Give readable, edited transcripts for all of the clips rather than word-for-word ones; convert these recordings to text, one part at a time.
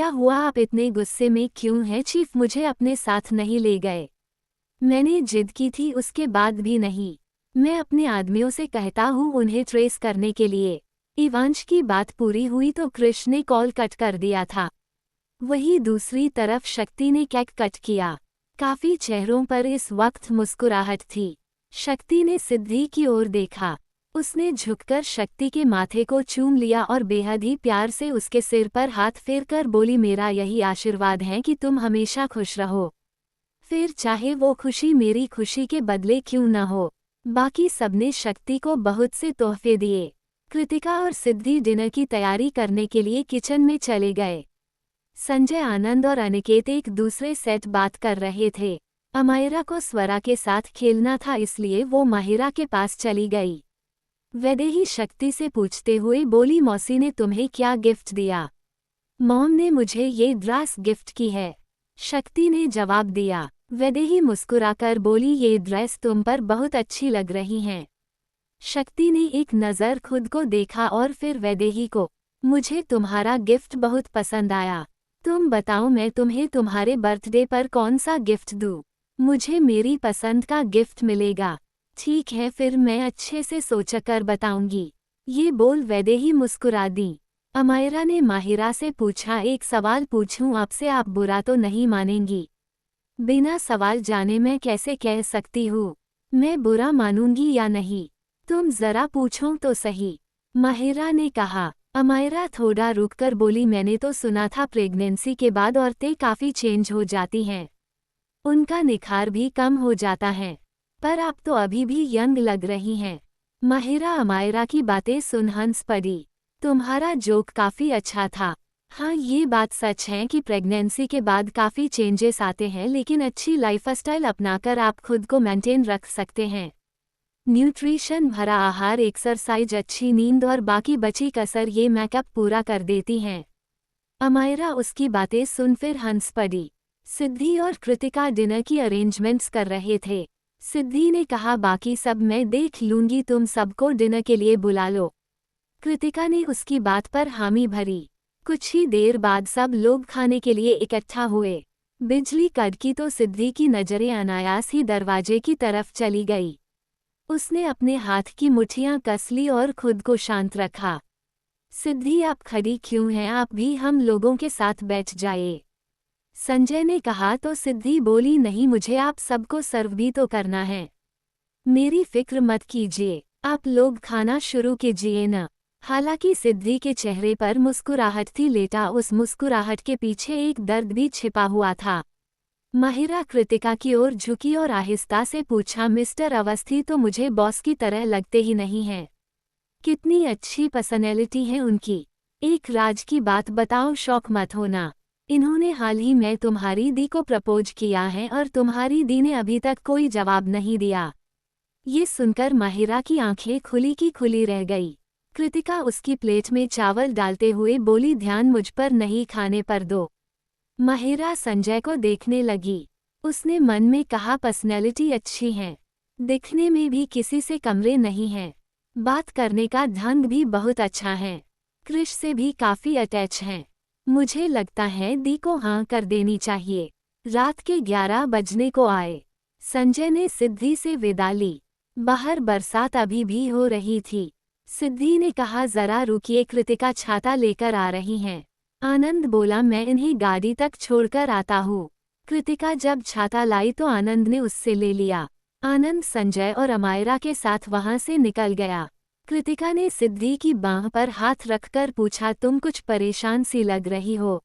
क्या हुआ, आप इतने गुस्से में क्यों हैं चीफ, मुझे अपने साथ नहीं ले गए? मैंने जिद की थी, उसके बाद भी नहीं। मैं अपने आदमियों से कहता हूँ उन्हें ट्रेस करने के लिए। इवांश की बात पूरी हुई तो कृष ने कॉल कट कर दिया था। वहीं दूसरी तरफ शक्ति ने केक कट किया। काफी चेहरों पर इस वक्त मुस्कुराहट थी। शक्ति ने सिद्धि की ओर देखा। उसने झुककर शक्ति के माथे को चूम लिया और बेहद ही प्यार से उसके सिर पर हाथ फेरकर बोली, मेरा यही आशीर्वाद है कि तुम हमेशा खुश रहो, फिर चाहे वो खुशी मेरी खुशी के बदले क्यों न हो। बाकी सबने शक्ति को बहुत से तोहफे दिए। कृतिका और सिद्धि डिनर की तैयारी करने के लिए किचन में चले गए। संजय, आनंद और अनिकेत एक दूसरे सेट बात कर रहे थे। अमायरा को स्वरा के साथ खेलना था, इसलिए वो माहिरा के पास चली गई। वैदेही शक्ति से पूछते हुए बोली, मौसी ने तुम्हें क्या गिफ्ट दिया? मॉम ने मुझे ये ड्रेस गिफ्ट की है, शक्ति ने जवाब दिया। वैदेही मुस्कुराकर बोली, ये ड्रेस तुम पर बहुत अच्छी लग रही हैं। शक्ति ने एक नज़र खुद को देखा और फिर वैदेही को। मुझे तुम्हारा गिफ्ट बहुत पसंद आया। तुम बताओ मैं तुम्हें तुम्हारे बर्थडे पर कौन सा गिफ्ट दूँ? मुझे मेरी पसंद का गिफ्ट मिलेगा। ठीक है, फिर मैं अच्छे से सोचकर बताऊंगी। ये बोल वैदेही मुस्कुरा दी। अमायरा ने माहिरा से पूछा, एक सवाल पूछूं आपसे, आप बुरा तो नहीं मानेंगी? बिना सवाल जाने मैं कैसे कह सकती हूँ मैं बुरा मानूंगी या नहीं? तुम जरा पूछो तो सही, माहिरा ने कहा। अमायरा थोड़ा रुककर बोली, मैंने तो सुना था प्रेगनेंसी के बाद औरतें काफ़ी चेंज हो जाती हैं, उनका निखार भी कम हो जाता है, पर आप तो अभी भी यंग लग रही हैं। माहिरा अमायरा की बातें सुन हंस पड़ी। तुम्हारा जोक काफ़ी अच्छा था। हाँ, ये बात सच है कि प्रेगनेंसी के बाद काफ़ी चेंजेस आते हैं, लेकिन अच्छी लाइफस्टाइल अपनाकर आप खुद को मेंटेन रख सकते हैं। न्यूट्रिशन भरा आहार, एक्सरसाइज, अच्छी नींद और बाकी बची कसर ये मेकअप पूरा कर देती हैं। अमायरा उसकी बातें सुन फिर हंस पड़ी। सिद्धि और कृतिका डिनर की अरेंजमेंट्स कर रहे थे। सिद्धि ने कहा, बाकी सब मैं देख लूंगी, तुम सबको डिनर के लिए बुला लो। कृतिका ने उसकी बात पर हामी भरी। कुछ ही देर बाद सब लोग खाने के लिए इकट्ठा हुए। बिजली कड़की तो सिद्धि की नज़रें अनायास ही दरवाजे की तरफ चली गई। उसने अपने हाथ की मुट्ठियां कस ली और खुद को शांत रखा। सिद्धि, आप खड़ी क्यों हैं? आप भी हम लोगों के साथ बैठ जाइए, संजय ने कहा तो सिद्धि बोली, नहीं, मुझे आप सबको सर्व भी तो करना है। मेरी फिक्र मत कीजिए, आप लोग खाना शुरू कीजिए न। हालांकि सिद्धि के चेहरे पर मुस्कुराहट थी, लेटा उस मुस्कुराहट के पीछे एक दर्द भी छिपा हुआ था। माहिरा कृतिका की ओर झुकी और आहिस्ता से पूछा, मिस्टर अवस्थी तो मुझे बॉस की तरह लगते ही नहीं हैं। कितनी अच्छी पर्सनैलिटी है उनकी। एक राज की बात बताओ, शौक मत होना, इन्होंने हाल ही में तुम्हारी दी को प्रपोज किया है और तुम्हारी दी ने अभी तक कोई जवाब नहीं दिया। ये सुनकर माहिरा की आंखें खुली की खुली रह गई। कृतिका उसकी प्लेट में चावल डालते हुए बोली, ध्यान मुझ पर नहीं, खाने पर दो। माहिरा संजय को देखने लगी। उसने मन में कहा, पर्सनैलिटी अच्छी है, दिखने में भी किसी से कमरे नहीं हैं, बात करने का ढंग भी बहुत अच्छा है, कृष से भी काफ़ी अटैच हैं। मुझे लगता है दी को हाँ कर देनी चाहिए। रात के 11 बजने को आए। संजय ने सिद्धि से विदा ली। बाहर बरसात अभी भी हो रही थी। सिद्धि ने कहा, जरा रुकिए, कृतिका छाता लेकर आ रही हैं। आनंद बोला, मैं इन्हें गाड़ी तक छोड़कर आता हूँ। कृतिका जब छाता लाई तो आनंद ने उससे ले लिया। आनंद संजय और अमायरा के साथ वहां से निकल गया। कृतिका ने सिद्धि की बांह पर हाथ रखकर पूछा, तुम कुछ परेशान सी लग रही हो,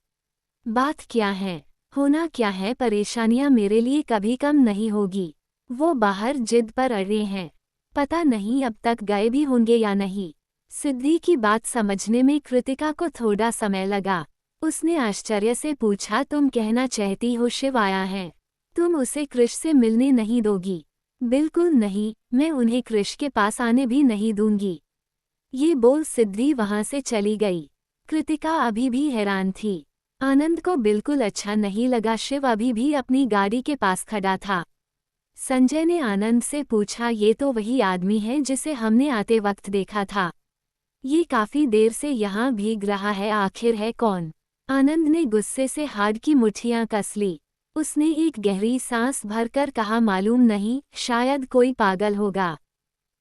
बात क्या है? होना क्या है, परेशानियां मेरे लिए कभी कम नहीं होगी। वो बाहर जिद पर अड़े हैं, पता नहीं अब तक गए भी होंगे या नहीं। सिद्धि की बात समझने में कृतिका को थोड़ा समय लगा। उसने आश्चर्य से पूछा, तुम कहना चाहती हो शिव आया है? तुम उसे कृष से मिलने नहीं दोगी? बिल्कुल नहीं, मैं उन्हें कृष के पास आने भी नहीं दूंगी। ये बोल सिद्धि वहां से चली गई। कृतिका अभी भी हैरान थी। आनंद को बिल्कुल अच्छा नहीं लगा। शिव अभी भी अपनी गाड़ी के पास खड़ा था। संजय ने आनंद से पूछा, ये तो वही आदमी है जिसे हमने आते वक्त देखा था। ये काफी देर से यहाँ भीग रहा है, आखिर है कौन? आनंद ने गुस्से से हाथ की मुट्ठियां कस ली। उसने एक गहरी सांस भरकर कहा, मालूम नहीं, शायद कोई पागल होगा।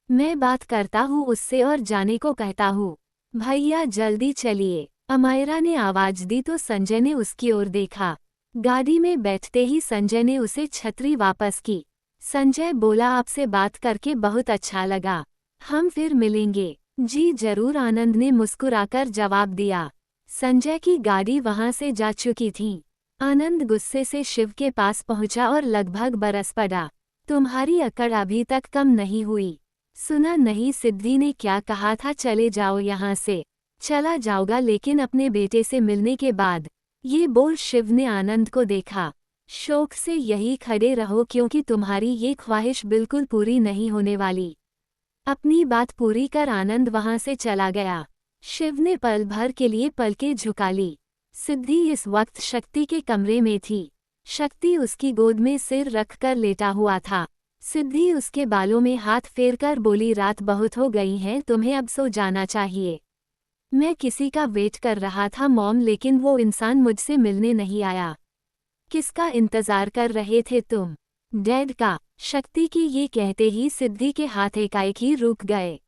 मैं बात करता हूँ उससे और जाने को कहता हूँ। भैया जल्दी चलिए। अमायरा ने आवाज दी तो संजय ने उसकी ओर देखा। गाड़ी में बैठते ही संजय ने उसे छतरी वापस की। संजय बोला, आपसे बात करके बहुत अच्छा लगा। हम फिर मिलेंगे। जी जरूर, आनंद ने मुस्कुराकर जवाब दिया। संजय की गाड़ी वहां से जा चुकी थी। आनंद गुस्से से शिव के पास पहुंचा और लगभग बरस पड़ा। तुम्हारी अकड़ अभी तक कम नहीं हुई। सुना नहीं सिद्धि ने क्या कहा था, चले जाओ यहाँ से। चला जाऊंगा लेकिन अपने बेटे से मिलने के बाद। ये बोल शिव ने आनंद को देखा। शौक से यही खड़े रहो क्योंकि तुम्हारी ये ख्वाहिश बिल्कुल पूरी नहीं होने वाली। अपनी बात पूरी कर आनंद वहां से चला गया। शिव ने पल भर के लिए पलकें झुका ली। सिद्धि इस वक्त शक्ति के कमरे में थी। शक्ति उसकी गोद में सिर रखकर लेटा हुआ था। सिद्धि उसके बालों में हाथ फेरकर बोली, रात बहुत हो गई है, तुम्हें अब सो जाना चाहिए। मैं किसी का वेट कर रहा था मॉम, लेकिन वो इंसान मुझसे मिलने नहीं आया। किसका इंतजार कर रहे थे तुम? डैड का। शक्ति की ये कहते ही सिद्धि के हाथ एकाएक ही रुक गए।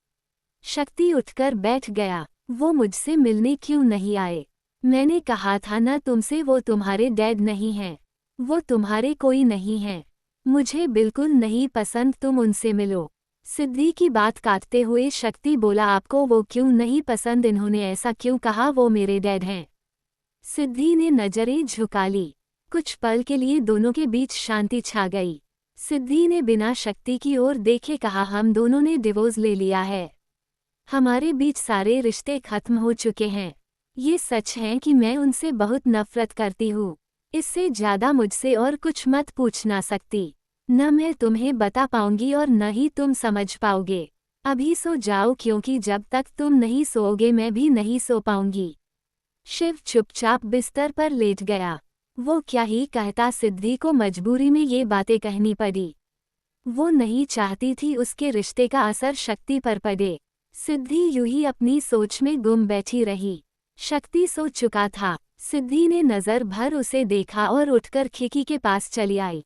शक्ति उठकर बैठ गया। वो मुझसे मिलने क्यों नहीं आए? मैंने कहा था ना तुमसे, वो तुम्हारे डैड नहीं हैं। वो तुम्हारे कोई नहीं हैं। मुझे बिल्कुल नहीं पसंद तुम उनसे मिलो। सिद्धि की बात काटते हुए शक्ति बोला, आपको वो क्यों नहीं पसंद? इन्होंने ऐसा क्यों कहा? वो मेरे डैड हैं। सिद्धि ने नजरें झुका ली। कुछ पल के लिए दोनों के बीच शांति छा गई। सिद्धि ने बिना शक्ति की ओर देखे कहा, हम दोनों ने डिवोर्स ले लिया है। हमारे बीच सारे रिश्ते खत्म हो चुके हैं। ये सच है कि मैं उनसे बहुत नफरत करती हूँ। इससे ज्यादा मुझसे और कुछ मत पूछना सकती। न मैं तुम्हें बता पाऊंगी और न ही तुम समझ पाओगे। अभी सो जाओ क्योंकि जब तक तुम नहीं सोओगे मैं भी नहीं सो पाऊंगी। शिव चुपचाप बिस्तर पर लेट गया। वो क्या ही कहता, सिद्धि को मजबूरी में ये बातें कहनी पड़ी। वो नहीं चाहती थी उसके रिश्ते का असर शक्ति पर पड़े। सिद्धि यूं ही अपनी सोच में गुम बैठी रही। शक्ति सो चुका था। सिद्धि ने नजर भर उसे देखा और उठकर खिड़की के पास चली आई।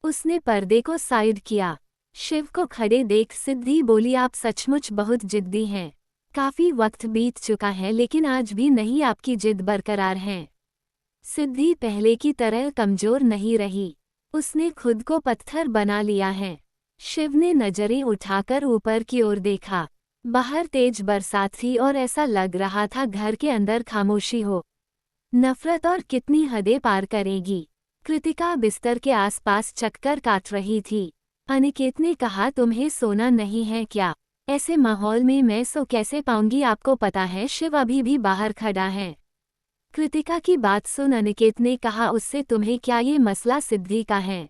उसने पर्दे को साइड किया। शिव को खड़े देख सिद्धि बोली, आप सचमुच बहुत जिद्दी हैं। काफी वक्त बीत चुका है लेकिन आज भी नहीं आपकी जिद बरकरार है। सिद्धि पहले की तरह कमजोर नहीं रही। उसने खुद को पत्थर बना लिया है। शिव ने नजरें उठाकर ऊपर की ओर देखा। बाहर तेज बरसात थी और ऐसा लग रहा था घर के अंदर खामोशी हो। नफरत और कितनी हदें पार करेगी। कृतिका बिस्तर के आसपास चक्कर काट रही थी। अनिकेत ने कहा, तुम्हें सोना नहीं है क्या? ऐसे माहौल में मैं सो कैसे पाऊंगी? आपको पता है शिव अभी भी बाहर खड़ा है। कृतिका की बात सुन अनिकेत ने कहा, उससे तुम्हें क्या? ये मसला सिद्धि का है।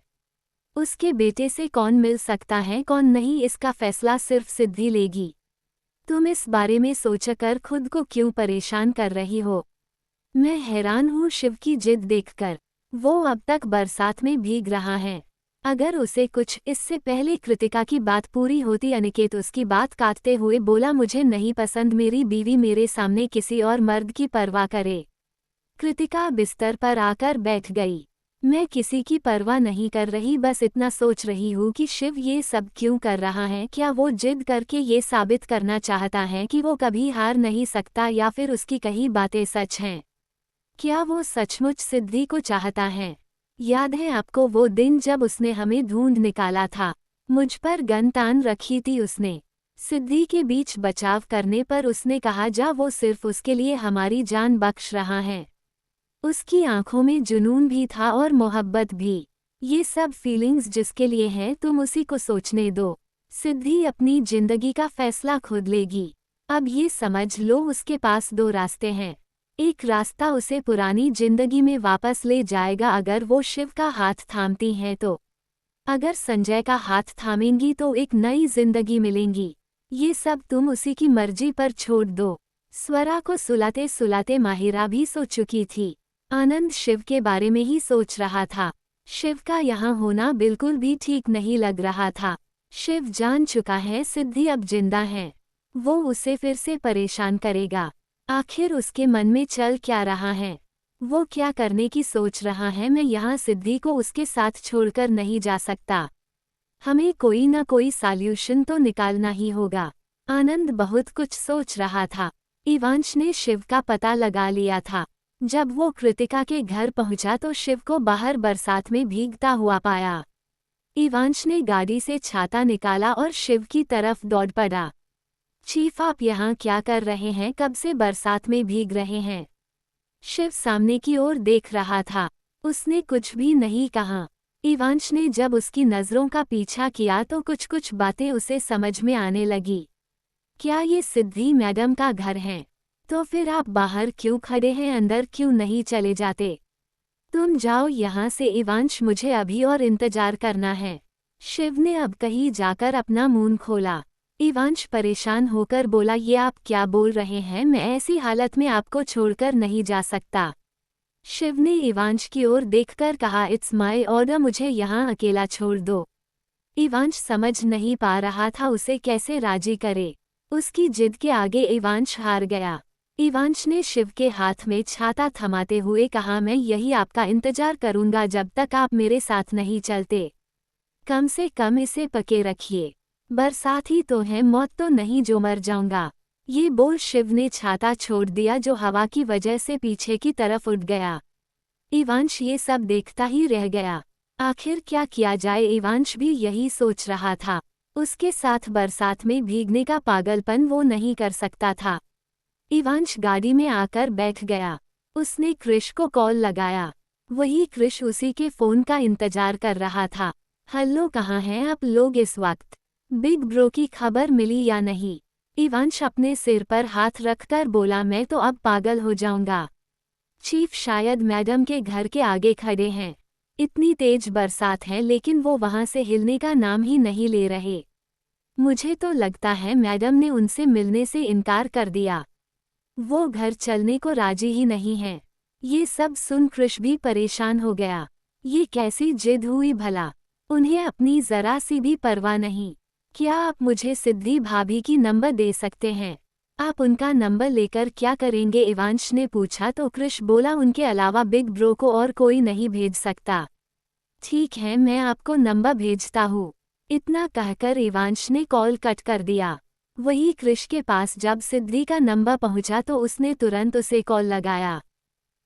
उसके बेटे से कौन मिल सकता है कौन नहीं, इसका फैसला सिर्फ सिद्धि लेगी। तुम इस बारे में सोचकर खुद को क्यों परेशान कर रही हो? मैं हैरान हूँ शिव की जिद देखकर। वो अब तक बरसात में भीग रहा है। अगर उसे कुछ इससे पहले कृतिका की बात पूरी होती। अनिकेत उसकी बात काटते हुए बोला, मुझे नहीं पसंद मेरी बीवी मेरे सामने किसी और मर्द की परवाह करे। कृतिका बिस्तर पर आकर बैठ गई। मैं किसी की परवाह नहीं कर रही, बस इतना सोच रही हूँ कि शिव ये सब क्यों कर रहा है। क्या वो जिद करके ये साबित करना चाहता है कि वो कभी हार नहीं सकता, या फिर उसकी कही बातें सच हैं? क्या वो सचमुच सिद्धि को चाहता है? याद है आपको वो दिन जब उसने हमें ढूंढ निकाला था? मुझ पर गन तान रखी थी उसने। सिद्धि के बीच बचाव करने पर उसने कहा, जा, वो सिर्फ उसके लिए हमारी जान बख्श रहा है। उसकी आंखों में जुनून भी था और मोहब्बत भी। ये सब फीलिंग्स जिसके लिए हैं तुम उसी को सोचने दो। सिद्धि अपनी जिंदगी का फैसला खुद लेगी। अब ये समझ लो उसके पास दो रास्ते हैं। एक रास्ता उसे पुरानी जिंदगी में वापस ले जाएगा अगर वो शिव का हाथ थामती हैं तो। अगर संजय का हाथ थामेंगी तो एक नई जिंदगी मिलेंगी। ये सब तुम उसी की मर्जी पर छोड़ दो। स्वरा को सुलाते सुलाते माहिरा भी सो चुकी थी। आनंद शिव के बारे में ही सोच रहा था। शिव का यहाँ होना बिल्कुल भी ठीक नहीं लग रहा था। शिव जान चुका है सिद्धि अब जिंदा है। वो उसे फिर से परेशान करेगा। आखिर उसके मन में चल क्या रहा है? वो क्या करने की सोच रहा है? मैं यहाँ सिद्धि को उसके साथ छोड़कर नहीं जा सकता। हमें कोई ना कोई सॉल्यूशन तो निकालना ही होगा। आनंद बहुत कुछ सोच रहा था। इवांश ने शिव का पता लगा लिया था। जब वो कृतिका के घर पहुंचा तो शिव को बाहर बरसात में भीगता हुआ पाया। इवांश ने गाड़ी से छाता निकाला और शिव की तरफ दौड़ पड़ा। चीफ, आप यहाँ क्या कर रहे हैं? कब से बरसात में भीग रहे हैं? शिव सामने की ओर देख रहा था। उसने कुछ भी नहीं कहा। इवांश ने जब उसकी नज़रों का पीछा किया तो कुछ कुछ बातें उसे समझ में आने लगी। क्या ये सिद्धि मैडम का घर है? तो फिर आप बाहर क्यों खड़े हैं? अंदर क्यों नहीं चले जाते? तुम जाओ यहाँ से इवांश, मुझे अभी और इंतजार करना है। शिव ने अब कहीं जाकर अपना मुंह खोला। इवांश परेशान होकर बोला, ये आप क्या बोल रहे हैं? मैं ऐसी हालत में आपको छोड़कर नहीं जा सकता। शिव ने इवांश की ओर देखकर कहा, इट्स माय ऑर्डर, मुझे यहाँ अकेला छोड़ दो। इवांश समझ नहीं पा रहा था उसे कैसे राजी करे। उसकी जिद के आगे इवांश हार गया। इवांश ने शिव के हाथ में छाता थमाते हुए कहा, मैं यही आपका इंतजार करूंगा जब तक आप मेरे साथ नहीं चलते। कम से कम इसे पके रखिए। बरसात ही तो है, मौत तो नहीं जो मर जाऊंगा। ये बोल शिव ने छाता छोड़ दिया जो हवा की वजह से पीछे की तरफ उठ गया। इवांश ये सब देखता ही रह गया। आखिर क्या किया जाए? इवांश भी यही सोच रहा था। उसके साथ बरसात में भीगने का पागलपन वो नहीं कर सकता था। इवांश गाड़ी में आकर बैठ गया। उसने क्रिश को कॉल लगाया। वही क्रिश उसी के फोन का इंतजार कर रहा था। हेलो, कहाँ हैं आप लोग इस वक्त? बिग ब्रो की खबर मिली या नहीं? इवांश अपने सिर पर हाथ रखकर बोला, मैं तो अब पागल हो जाऊंगा। चीफ शायद मैडम के घर के आगे खड़े हैं। इतनी तेज बरसात है लेकिन वो वहां से हिलने का नाम ही नहीं ले रहे। मुझे तो लगता है मैडम ने उनसे मिलने से इनकार कर दिया। वो घर चलने को राजी ही नहीं है। ये सब सुन क्रिश भी परेशान हो गया। ये कैसी जिद हुई भला? उन्हें अपनी जरा सी भी परवाह नहीं। क्या आप मुझे सिद्धि भाभी की नंबर दे सकते हैं? आप उनका नंबर लेकर क्या करेंगे? इवांश ने पूछा तो क्रिश बोला, उनके अलावा बिग ब्रो को और कोई नहीं भेज सकता। ठीक है, मैं आपको नंबर भेजता हूँ। इतना कहकर इवांश ने कॉल कट कर दिया। वही क्रिश के पास जब सिद्धि का नंबर पहुंचा तो उसने तुरंत उसे कॉल लगाया।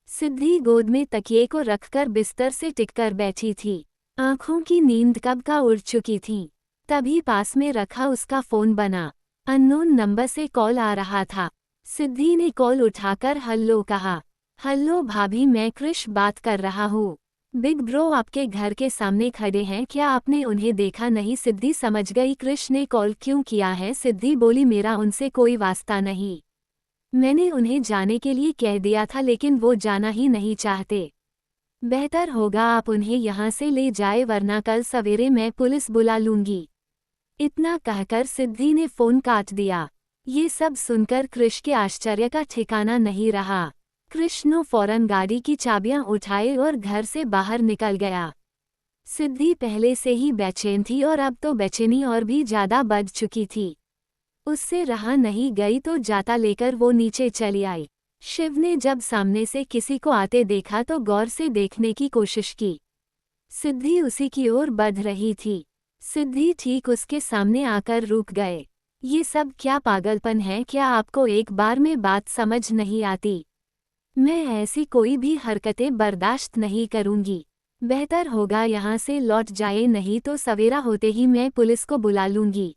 सिद्धि गोद में तकिए को रखकर बिस्तर से टिककर बैठी थी। आंखों की नींद कब का उड़ चुकी थी। तभी पास में रखा उसका फोन बना। अननोन नंबर से कॉल आ रहा था। सिद्धि ने कॉल उठाकर हेलो कहा। हेलो भाभी, मैं क्रिश बात कर रहा हूँ। बिग ब्रो आपके घर के सामने खड़े हैं, क्या आपने उन्हें देखा नहीं? सिद्धि समझ गई क्रिश ने कॉल क्यों किया है। सिद्धि बोली, मेरा उनसे कोई वास्ता नहीं। मैंने उन्हें जाने के लिए कह दिया था लेकिन वो जाना ही नहीं चाहते। बेहतर होगा आप उन्हें यहाँ से ले जाए वरना कल सवेरे मैं पुलिस बुला लूंगी। इतना कहकर सिद्धि ने फोन काट दिया। ये सब सुनकर क्रिश के आश्चर्य का ठिकाना नहीं रहा। क्रिश ने फौरन गाड़ी की चाबियां उठाए और घर से बाहर निकल गया। सिद्धि पहले से ही बेचैन थी और अब तो बेचैनी और भी ज्यादा बढ़ चुकी थी। उससे रहा नहीं गई तो जाता लेकर वो नीचे चली आई। शिव ने जब सामने से किसी को आते देखा तो गौर से देखने की कोशिश की। सिद्धि उसी की ओर बढ़ रही थी। सिद्धि ठीक उसके सामने आकर रुक गए। ये सब क्या पागलपन है? क्या आपको एक बार में बात समझ नहीं आती? मैं ऐसी कोई भी हरकतें बर्दाश्त नहीं करूंगी। बेहतर होगा यहाँ से लौट जाए, नहीं तो सवेरा होते ही मैं पुलिस को बुला लूंगी।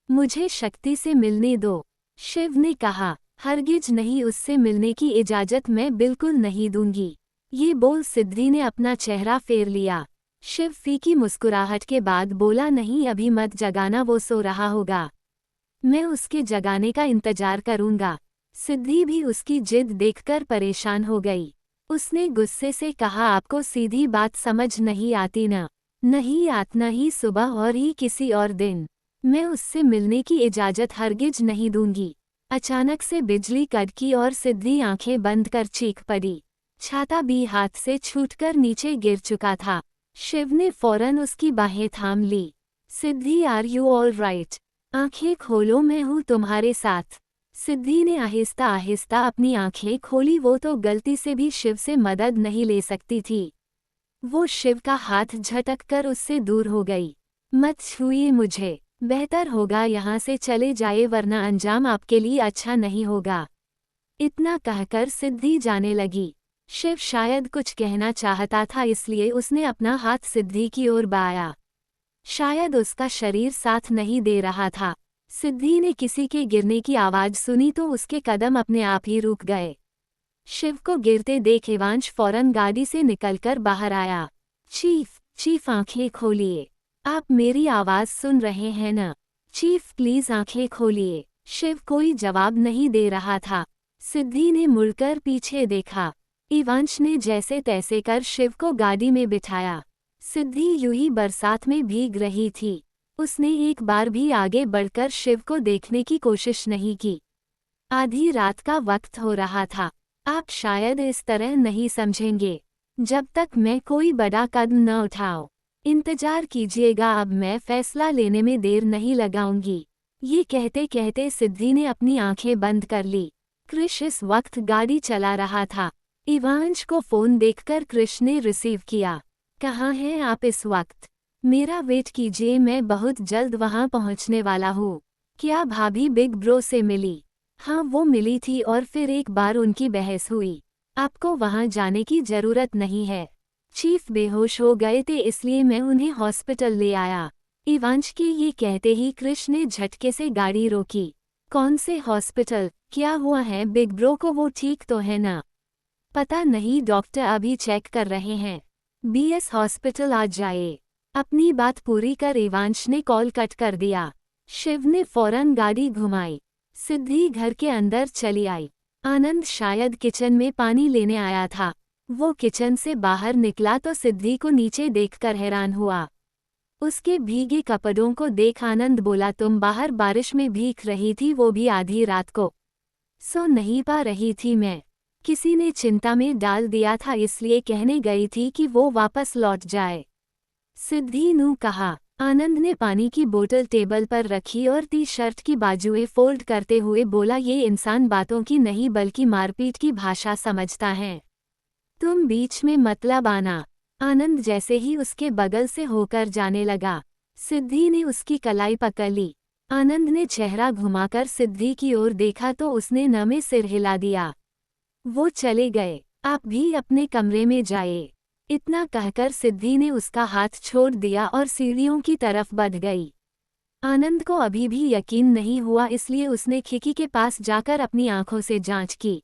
मुझे शक्ति से मिलने दो। शिव ने कहा। हरगिज नहीं, उससे मिलने की इजाजत मैं बिल्कुल नहीं दूंगी। ये बोल सिद्धि ने अपना चेहरा फेर लिया। शिव फीकी मुस्कुराहट के बाद बोला, नहीं अभी मत जगाना, वो सो रहा होगा। मैं उसके जगाने का इंतजार करूंगा। सिद्धि भी उसकी जिद देखकर परेशान हो गई। उसने गुस्से से कहा, आपको सीधी बात समझ नहीं आती न? नहीं आतना ही सुबह और ही किसी और दिन। मैं उससे मिलने की इजाजत हरगिज नहीं दूंगी। अचानक से बिजली कड़की और सिद्धि आंखें बंद कर चीख पड़ी। छाता भी हाथ से छूटकर नीचे गिर चुका था। शिव ने फौरन उसकी बाहें थाम ली। सिद्धि, आर यू ऑल राइट? आंखें खोलो, मैं हूँ तुम्हारे साथ। सिद्धि ने आहिस्ता आहिस्ता अपनी आंखें खोली। वो तो गलती से भी शिव से मदद नहीं ले सकती थी। वो शिव का हाथ झटक कर उससे दूर हो गई। मत छूइए मुझे, बेहतर होगा यहाँ से चले जाए वरना अंजाम आपके लिए अच्छा नहीं होगा। इतना कहकर सिद्धि जाने लगी। शिव शायद कुछ कहना चाहता था इसलिए उसने अपना हाथ सिद्धि की ओर बढ़ाया। शायद उसका शरीर साथ नहीं दे रहा था। सिद्धि ने किसी के गिरने की आवाज सुनी तो उसके कदम अपने आप ही रुक गए। शिव को गिरते देख इवांश फौरन गाड़ी से निकलकर बाहर आया। चीफ आंखें खोलिए। आप मेरी आवाज सुन रहे हैं न? चीफ प्लीज आंखें खोलिए। शिव कोई जवाब नहीं दे रहा था। सिद्धि ने मुड़कर पीछे देखा। इवांश ने जैसे तैसे कर शिव को गाड़ी में बिठाया। सिद्धि यूं ही बरसात में भीग रही थी। उसने एक बार भी आगे बढ़कर शिव को देखने की कोशिश नहीं की। आधी रात का वक्त हो रहा था। आप शायद इस तरह नहीं समझेंगे जब तक मैं कोई बड़ा कदम न उठाऊं। इंतजार कीजिएगा, अब मैं फैसला लेने में देर नहीं लगाऊंगी। ये कहते कहते सिद्धि ने अपनी आंखें बंद कर ली। क्रिश इस वक्त गाड़ी चला रहा था। इवांश को फोन देखकर क्रिश ने रिसीव किया। कहाँ हैं आप इस वक्त? मेरा वेट कीजिए, मैं बहुत जल्द वहाँ पहुँचने वाला हूँ। क्या भाभी बिग ब्रो से मिली? हाँ, वो मिली थी और फिर एक बार उनकी बहस हुई। आपको वहाँ जाने की जरूरत नहीं है। चीफ बेहोश हो गए थे इसलिए मैं उन्हें हॉस्पिटल ले आया। इवांश के ये कहते ही क्रिश ने झटके से गाड़ी रोकी। कौन से हॉस्पिटल? क्या हुआ है बिग ब्रो को? वो ठीक तो है ना? पता नहीं, डॉक्टर अभी चेक कर रहे हैं। बीएस हॉस्पिटल आ जाए। अपनी बात पूरी कर इवांश ने कॉल कट कर दिया। शिव ने फौरन गाड़ी घुमाई। सिद्धि घर के अंदर चली आई। आनंद शायद किचन में पानी लेने आया था। वो किचन से बाहर निकला तो सिद्धि को नीचे देखकर हैरान हुआ। उसके भीगे कपड़ों को देख आनंद बोला, तुम बाहर बारिश में भीग रही थी, वो भी आधी रात को? सो नहीं पा रही थी मैं। किसी ने चिंता में डाल दिया था इसलिए कहने गई थी कि वो वापस लौट जाए। सिद्धि ने कहा। आनंद ने पानी की बोतल टेबल पर रखी और टी शर्ट की बाजुएं फोल्ड करते हुए बोला, ये इंसान बातों की नहीं बल्कि मारपीट की भाषा समझता है। तुम बीच में मतलब आना। आनंद जैसे ही उसके बगल से होकर जाने लगा, सिद्धि ने उसकी कलाई पकड़ ली। आनंद ने चेहरा घुमाकर सिद्धि की ओर देखा तो उसने नमे सिर हिला दिया। वो चले गए। आप भी अपने कमरे में जाइए। इतना कहकर सिद्धि ने उसका हाथ छोड़ दिया और सीढ़ियों की तरफ बढ़ गई। आनंद को अभी भी यकीन नहीं हुआ इसलिए उसने खिड़की के पास जाकर अपनी आंखों से जांच की।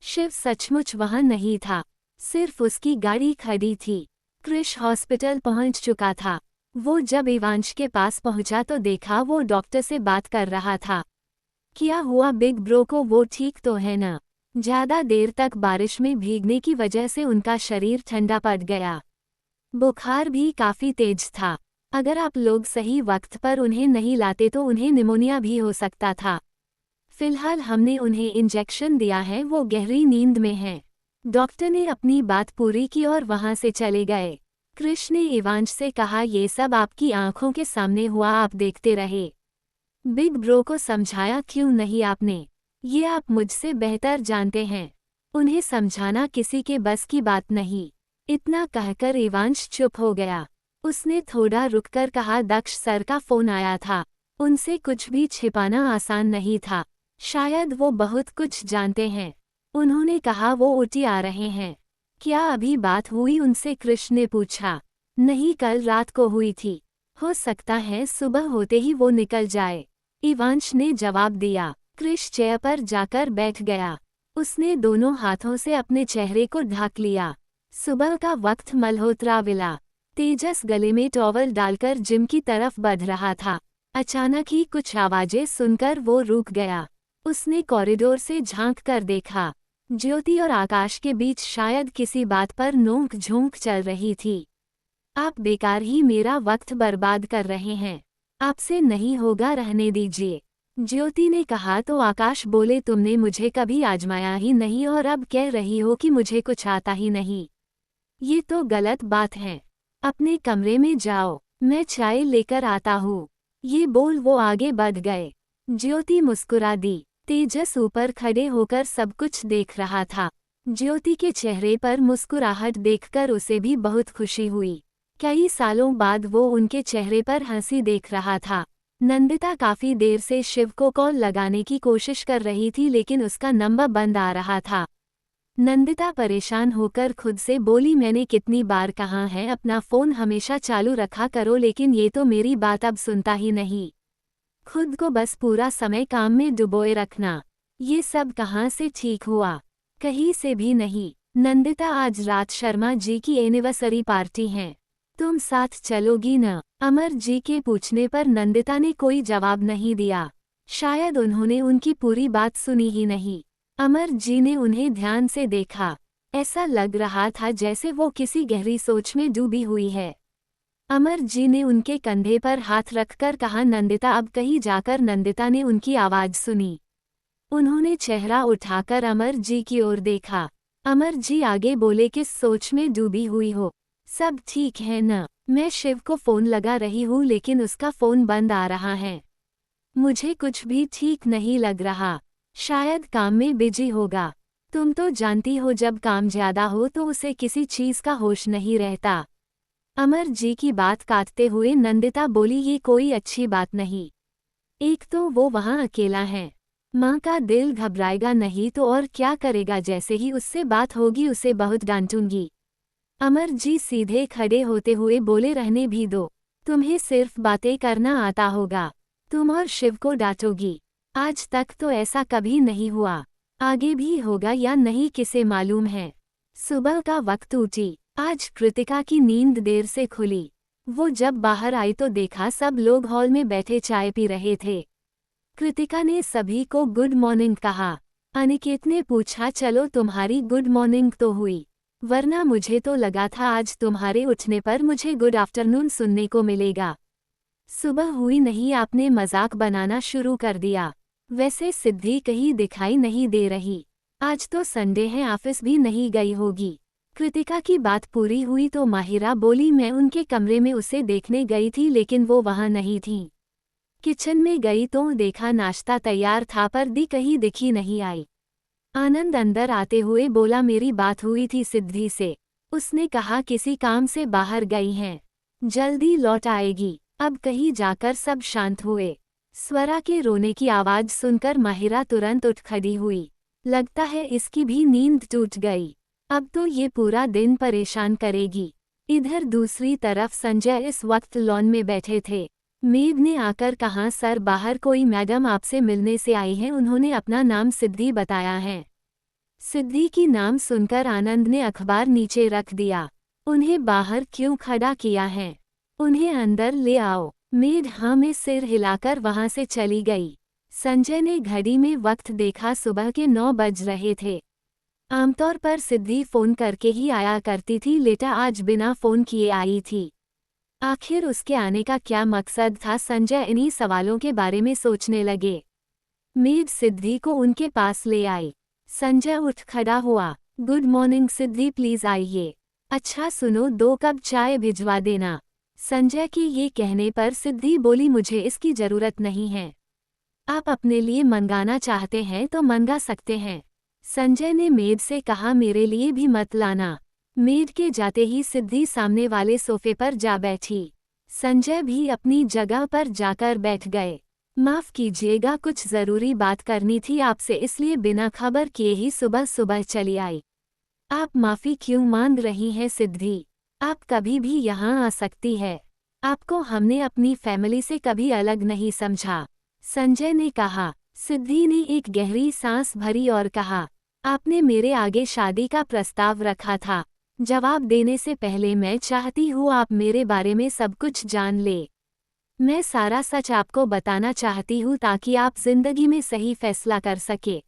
शिव सचमुच वहां नहीं था, सिर्फ उसकी गाड़ी खड़ी थी। क्रिश हॉस्पिटल पहुंच चुका था। वो जब इवांश के पास पहुंचा तो देखा वो डॉक्टर से बात कर रहा था। क्या हुआ बिग ब्रो को? वो ठीक तो है ना? ज्यादा देर तक बारिश में भीगने की वजह से उनका शरीर ठंडा पड़ गया। बुखार भी काफी तेज था। अगर आप लोग सही वक्त पर उन्हें नहीं लाते तो उन्हें निमोनिया भी हो सकता था। फिलहाल हमने उन्हें इंजेक्शन दिया है, वो गहरी नींद में हैं। डॉक्टर ने अपनी बात पूरी की और वहां से चले गए। क्रिश ने इवांश से कहा, ये सब आपकी आंखों के सामने हुआ, आप देखते रहे। बिग ब्रो को समझाया क्यों नहीं आपने? ये आप मुझसे बेहतर जानते हैं। उन्हें समझाना किसी के बस की बात नहीं। इतना कहकर इवांश चुप हो गया। उसने थोड़ा रुककर कहा, दक्ष सर का फोन आया था। उनसे कुछ भी छिपाना आसान नहीं था। शायद वो बहुत कुछ जानते हैं। उन्होंने कहा वो ऊटी आ रहे हैं। क्या अभी बात हुई उनसे? कृष्ण ने पूछा। नहीं, कल रात को हुई थी। हो सकता है सुबह होते ही वो निकल जाए, इवांश ने जवाब दिया। क्रिश चेयर पर जाकर बैठ गया। उसने दोनों हाथों से अपने चेहरे को ढक लिया। सुबह का वक्त मल्होत्रा विला। तेजस गले में टॉवल डालकर जिम की तरफ बढ़ रहा था। अचानक ही कुछ आवाजें सुनकर वो रुक गया। उसने कॉरिडोर से झांक कर देखा। ज्योति और आकाश के बीच शायद किसी बात पर नोक झोंक चल रही थी। आप बेकार ही मेरा वक्त बर्बाद कर रहे हैं। आपसे नहीं होगा, रहने दीजिए, ज्योति ने कहा तो आकाश बोले, तुमने मुझे कभी आजमाया ही नहीं और अब कह रही हो कि मुझे कुछ आता ही नहीं। ये तो गलत बात है। अपने कमरे में जाओ, मैं चाय लेकर आता हूँ। ये बोल वो आगे बढ़ गए। ज्योति मुस्कुरा दी। तेजस ऊपर खड़े होकर सब कुछ देख रहा था। ज्योति के चेहरे पर मुस्कुराहट देखकर उसे भी बहुत खुशी हुई। कई सालों बाद वो उनके चेहरे पर हंसी देख रहा था। नंदिता काफी देर से शिव को कॉल लगाने की कोशिश कर रही थी लेकिन उसका नंबर बंद आ रहा था। नंदिता परेशान होकर खुद से बोली, मैंने कितनी बार कहा है अपना फ़ोन हमेशा चालू रखा करो, लेकिन ये तो मेरी बात अब सुनता ही नहीं। खुद को बस पूरा समय काम में डुबोए रखना, ये सब कहाँ से ठीक हुआ? कहीं से भी नहीं। नंदिता, आज रात शर्मा जी की एनिवर्सरी पार्टी है, तुम साथ चलोगी न? अमर जी के पूछने पर नंदिता ने कोई जवाब नहीं दिया। शायद उन्होंने उनकी पूरी बात सुनी ही नहीं। अमर जी ने उन्हें ध्यान से देखा। ऐसा लग रहा था जैसे वो किसी गहरी सोच में डूबी हुई है। अमर जी ने उनके कंधे पर हाथ रखकर कहा, नंदिता अब कहीं जाकर। नंदिता ने उनकी आवाज़ सुनी। उन्होंने चेहरा उठाकर अमर जी की ओर देखा। अमर जी आगे बोले, किस सोच में डूबी हुई हो? सब ठीक है न? मैं शिव को फ़ोन लगा रही हूँ लेकिन उसका फ़ोन बंद आ रहा है। मुझे कुछ भी ठीक नहीं लग रहा। शायद काम में बिजी होगा। तुम तो जानती हो जब काम ज्यादा हो तो उसे किसी चीज का होश नहीं रहता। अमर जी की बात काटते हुए नंदिता बोली, ये कोई अच्छी बात नहीं। एक तो वो वहाँ अकेला है, माँ का दिल घबराएगा नहीं तो और क्या करेगा? जैसे ही उससे बात होगी उसे बहुत डांटूंगी। अमर जी सीधे खड़े होते हुए बोले, रहने भी दो, तुम्हें सिर्फ बातें करना आता होगा। तुम और शिव को डांटोगी? आज तक तो ऐसा कभी नहीं हुआ, आगे भी होगा या नहीं किसे मालूम है। सुबह का वक्त उठी। आज कृतिका की नींद देर से खुली। वो जब बाहर आई तो देखा सब लोग हॉल में बैठे चाय पी रहे थे। कृतिका ने सभी को गुड मॉर्निंग कहा। अनिकेत ने पूछा, चलो तुम्हारी गुड मॉर्निंग तो हुई, वरना मुझे तो लगा था आज तुम्हारे उठने पर मुझे गुड आफ्टरनून सुनने को मिलेगा। सुबह हुई नहीं, आपने मजाक बनाना शुरू कर दिया। वैसे सिद्धि कहीं दिखाई नहीं दे रही। आज तो संडे है, ऑफिस भी नहीं गई होगी। कृतिका की बात पूरी हुई तो माहिरा बोली, मैं उनके कमरे में उसे देखने गई थी लेकिन वो वहाँ नहीं थी। किचन में गई तो देखा नाश्ता तैयार था पर दी कहीं दिखी नहीं आई। आनंद अंदर आते हुए बोला, मेरी बात हुई थी सिद्धि से, उसने कहा किसी काम से बाहर गई हैं, जल्दी लौट आएगी। अब कहीं जाकर सब शांत हुए। स्वरा के रोने की आवाज़ सुनकर माहिरा तुरंत उठ खड़ी हुई। लगता है इसकी भी नींद टूट गई, अब तो ये पूरा दिन परेशान करेगी। इधर दूसरी तरफ संजय इस वक्त लॉन में बैठे थे। मेघ ने आकर कहा, सर बाहर कोई मैडम आपसे मिलने से आई हैं, उन्होंने अपना नाम सिद्धि बताया है। सिद्धि की नाम सुनकर आनंद ने अखबार नीचे रख दिया। उन्हें बाहर क्यों खड़ा किया है? उन्हें अंदर ले आओ। मेघ हाँ में सिर हिलाकर वहां से चली गई। संजय ने घड़ी में वक्त देखा, सुबह के 9 बज रहे थे। आमतौर पर सिद्धि फोन करके ही आया करती थी, लेटा आज बिना फोन किए आई थी। आखिर उसके आने का क्या मकसद था? संजय इन्हीं सवालों के बारे में सोचने लगे। मेघ सिद्धि को उनके पास ले आई। संजय उठ खड़ा हुआ। गुड मॉर्निंग सिद्धि, प्लीज आइए। अच्छा सुनो, 2 कप चाय भिजवा देना। संजय के ये कहने पर सिद्धि बोली, मुझे इसकी जरूरत नहीं है। आप अपने लिए मंगाना चाहते हैं तो मंगा सकते हैं। संजय ने मेड से कहा, मेरे लिए भी मत लाना। मेड के जाते ही सिद्धि सामने वाले सोफे पर जा बैठी। संजय भी अपनी जगह पर जाकर बैठ गए। माफ कीजिएगा, कुछ जरूरी बात करनी थी आपसे, इसलिए बिना खबर किए ही सुबह सुबह चली आई। आप माफी क्यों मांग रही हैं सिद्धि? आप कभी भी यहाँ आ सकती है। आपको हमने अपनी फैमिली से कभी अलग नहीं समझा, संजय ने कहा। सिद्धि ने एक गहरी सांस भरी और कहा, आपने मेरे आगे शादी का प्रस्ताव रखा था। जवाब देने से पहले मैं चाहती हूँ आप मेरे बारे में सब कुछ जान ले। मैं सारा सच आपको बताना चाहती हूँ ताकि आप जिंदगी में सही फैसला कर सके।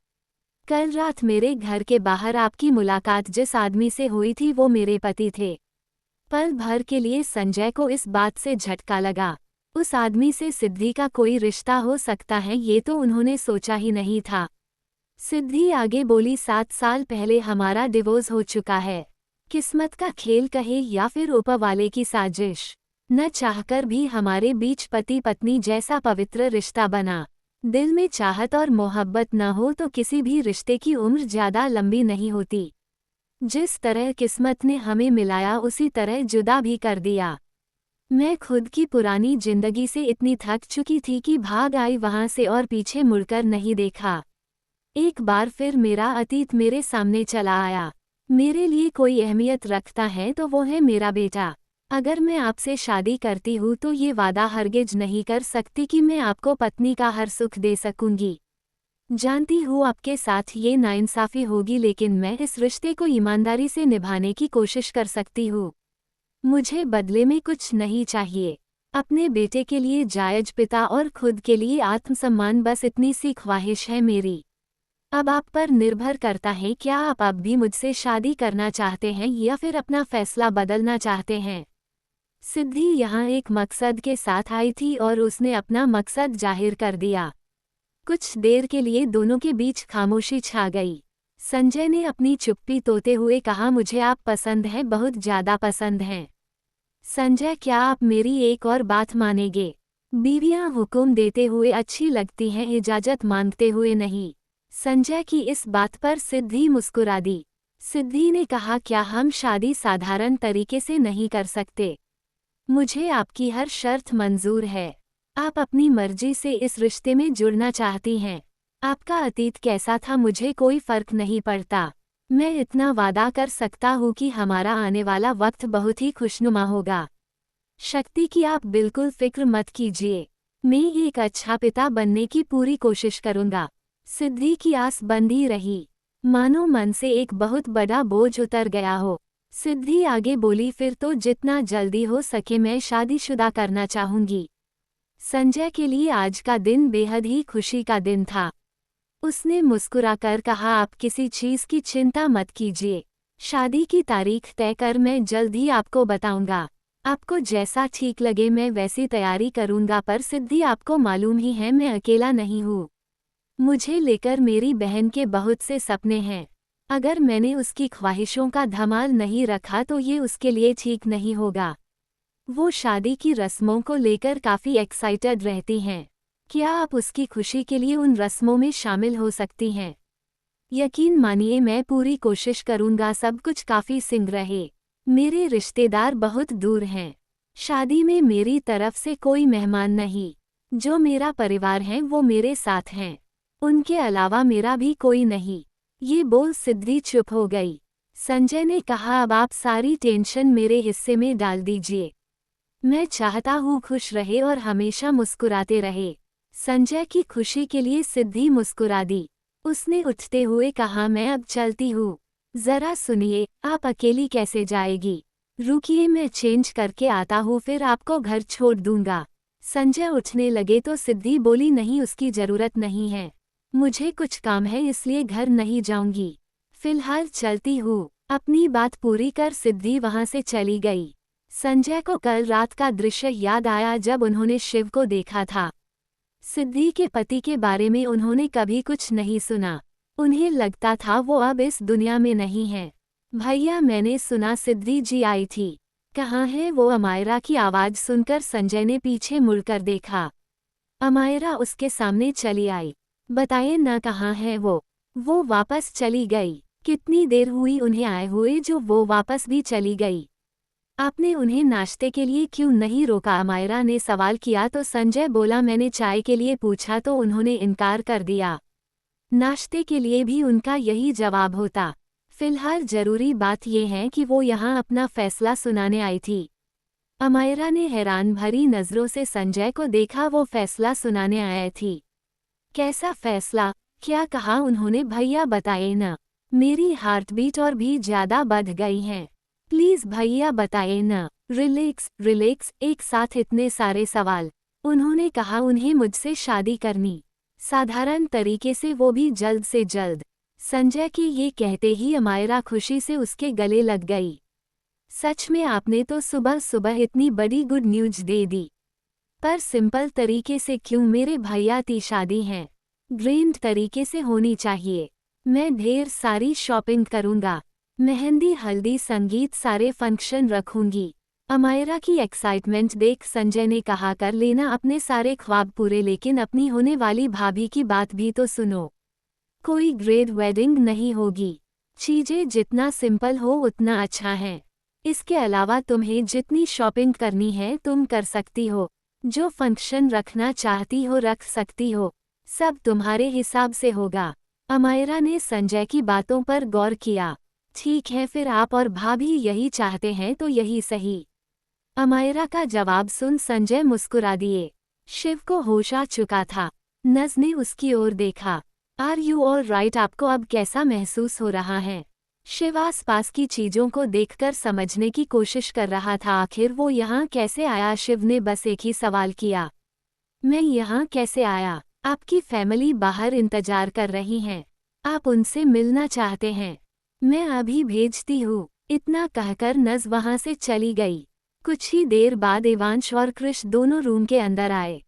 कल रात मेरे घर के बाहर आपकी मुलाकात जिस आदमी से हुई थी वो मेरे पति थे। पल भर के लिए संजय को इस बात से झटका लगा। उस आदमी से सिद्धि का कोई रिश्ता हो सकता है, ये तो उन्होंने सोचा ही नहीं था। सिद्धि आगे बोली, 7 साल पहले हमारा डिवोर्स हो चुका है। किस्मत का खेल कहे या फिर ऊपर वाले की साजिश, न चाहकर भी हमारे बीच पति पत्नी जैसा पवित्र रिश्ता बना। दिल में चाहत और मोहब्बत न हो तो किसी भी रिश्ते की उम्र ज़्यादा लंबी नहीं होती। जिस तरह किस्मत ने हमें मिलाया उसी तरह जुदा भी कर दिया। मैं खुद की पुरानी जिंदगी से इतनी थक चुकी थी कि भाग आई वहां से और पीछे मुड़कर नहीं देखा। एक बार फिर मेरा अतीत मेरे सामने चला आया। मेरे लिए कोई अहमियत रखता है तो वो है मेरा बेटा। अगर मैं आपसे शादी करती हूँ तो ये वादा हरगिज नहीं कर सकती कि मैं आपको पत्नी का हर सुख दे सकूंगी। जानती हूँ आपके साथ ये नाइंसाफ़ी होगी, लेकिन मैं इस रिश्ते को ईमानदारी से निभाने की कोशिश कर सकती हूँ। मुझे बदले में कुछ नहीं चाहिए। अपने बेटे के लिए जायज पिता और खुद के लिए आत्मसम्मान, बस इतनी सी ख्वाहिश है मेरी। अब आप पर निर्भर करता है क्या आप अब भी मुझसे शादी करना चाहते हैं या फिर अपना फैसला बदलना चाहते हैं। सिद्धि यहाँ एक मकसद के साथ आई थी और उसने अपना मकसद जाहिर कर दिया। कुछ देर के लिए दोनों के बीच खामोशी छा गई। संजय ने अपनी चुप्पी तोड़ते हुए कहा, मुझे आप पसंद हैं, बहुत ज़्यादा पसंद हैं। संजय, क्या आप मेरी एक और बात मानेंगे? बीवियां हुक्म देते हुए अच्छी लगती हैं, इजाज़त मांगते हुए नहीं। संजय की इस बात पर सिद्धि मुस्कुरा दी। सिद्धि ने कहा, क्या हम शादी साधारण तरीके से नहीं कर सकते? मुझे आपकी हर शर्त मंजूर है। आप अपनी मर्जी से इस रिश्ते में जुड़ना चाहती हैं। आपका अतीत कैसा था मुझे कोई फर्क नहीं पड़ता। मैं इतना वादा कर सकता हूँ कि हमारा आने वाला वक्त बहुत ही खुशनुमा होगा। शक्ति की आप बिल्कुल फिक्र मत कीजिए। मैं एक अच्छा पिता बनने की पूरी कोशिश करूँगा। सिद्धि की आस बंधी रही, मानो मन से एक बहुत बड़ा बोझ उतर गया हो। सिद्धि आगे बोली, फिर तो जितना जल्दी हो सके मैं शादीशुदा करना चाहूँगी। संजय के लिए आज का दिन बेहद ही खुशी का दिन था। उसने मुस्कुराकर कहा, आप किसी चीज़ की चिंता मत कीजिए। शादी की तारीख तय कर मैं जल्द ही आपको बताऊंगा। आपको जैसा ठीक लगे मैं वैसी तैयारी करूंगा। पर सिद्धि, आपको मालूम ही है मैं अकेला नहीं हूँ। मुझे लेकर मेरी बहन के बहुत से सपने हैं। अगर मैंने उसकी ख्वाहिशों का धमाल नहीं रखा तो ये उसके लिए ठीक नहीं होगा। वो शादी की रस्मों को लेकर काफ़ी एक्साइटेड रहती हैं। क्या आप उसकी खुशी के लिए उन रस्मों में शामिल हो सकती हैं? यकीन मानिए मैं पूरी कोशिश करूंगा सब कुछ काफ़ी सिंग रहे। मेरे रिश्तेदार बहुत दूर हैं। शादी में मेरी तरफ से कोई मेहमान नहीं। जो मेरा परिवार है वो मेरे साथ हैं। उनके अलावा मेरा भी कोई नहीं। ये बोल सिद्धि चुप हो गई। संजय ने कहा, अब आप सारी टेंशन मेरे हिस्से में डाल दीजिए। मैं चाहता हूँ खुश रहे और हमेशा मुस्कुराते रहे। संजय की खुशी के लिए सिद्धि मुस्कुरा दी। उसने उठते हुए कहा, मैं अब चलती हूँ। जरा सुनिए, आप अकेली कैसे जाएगी? रुकिए, मैं चेंज करके आता हूँ, फिर आपको घर छोड़ दूंगा। संजय उठने लगे तो सिद्धि बोली, नहीं, उसकी जरूरत नहीं है। मुझे कुछ काम है इसलिए घर नहीं जाऊंगी। फिलहाल चलती हूँ। अपनी बात पूरी कर सिद्धि वहां से चली गई। संजय को कल रात का दृश्य याद आया जब उन्होंने शिव को देखा था। सिद्धि के पति के बारे में उन्होंने कभी कुछ नहीं सुना। उन्हें लगता था वो अब इस दुनिया में नहीं है। भैया, मैंने सुना सिद्धि जी आई थी। कहाँ है वो? अमायरा की आवाज़ सुनकर संजय ने पीछे मुड़कर देखा। अमायरा उसके सामने चली आई। बताइए न, कहाँ है वो? वो वापस चली गई। कितनी देर हुई उन्हें आए हुए जो वो वापस भी चली गई? आपने उन्हें नाश्ते के लिए क्यों नहीं रोका? अमायरा ने सवाल किया तो संजय बोला, मैंने चाय के लिए पूछा तो उन्होंने इनकार कर दिया। नाश्ते के लिए भी उनका यही जवाब होता। फिलहाल जरूरी बात यह है कि वो यहाँ अपना फैसला सुनाने आई थी। अमायरा ने हैरान भरी नज़रों से संजय को देखा। वो फैसला सुनाने आई थी? कैसा फैसला? क्या कहा उन्होंने? भैया बताइए न, मेरी हार्टबीट और भी ज़्यादा बढ़ गई है। प्लीज़ भैया बताइए न। रिलैक्स रिलैक्स, एक साथ इतने सारे सवाल। उन्होंने कहा उन्हें मुझसे शादी करनी, साधारण तरीके से, वो भी जल्द से जल्द। संजय के ये कहते ही अमायरा खुशी से उसके गले लग गई। सच में आपने तो सुबह सुबह इतनी बड़ी गुड न्यूज़ दे दी। पर सिंपल तरीके से क्यों? मेरे भैया की शादी है, ग्रैंड तरीके से होनी चाहिए। मैं ढेर सारी शॉपिंग करूँगा, मेहंदी, हल्दी, संगीत, सारे फंक्शन रखूँगी। अमायरा की एक्साइटमेंट देख संजय ने कहा, कर लेना अपने सारे ख्वाब पूरे, लेकिन अपनी होने वाली भाभी की बात भी तो सुनो। कोई ग्रेट वेडिंग नहीं होगी। चीजें जितना सिंपल हो उतना अच्छा है। इसके अलावा तुम्हें जितनी शॉपिंग करनी है तुम कर सकती हो। जो फंक्शन रखना चाहती हो रख सकती हो। सब तुम्हारे हिसाब से होगा। अमायरा ने संजय की बातों पर गौर किया। ठीक है, फिर आप और भाभी यही चाहते हैं तो यही सही। अमायरा का जवाब सुन संजय मुस्कुरा दिए। शिव को होश आ चुका था। नज ने उसकी ओर देखा। Are you all right? आपको अब कैसा महसूस हो रहा है? शिव आसपास की चीजों को देखकर समझने की कोशिश कर रहा था, आखिर वो यहाँ कैसे आया। शिव ने बस एक ही सवाल किया, मैं यहाँ कैसे आया? आपकी फैमिली बाहर इंतजार कर रही हैं। आप उनसे मिलना चाहते हैं? मैं अभी भेजती हूँ। इतना कहकर नज वहाँ से चली गई। कुछ ही देर बाद इवांश और कृष दोनों रूम के अंदर आए।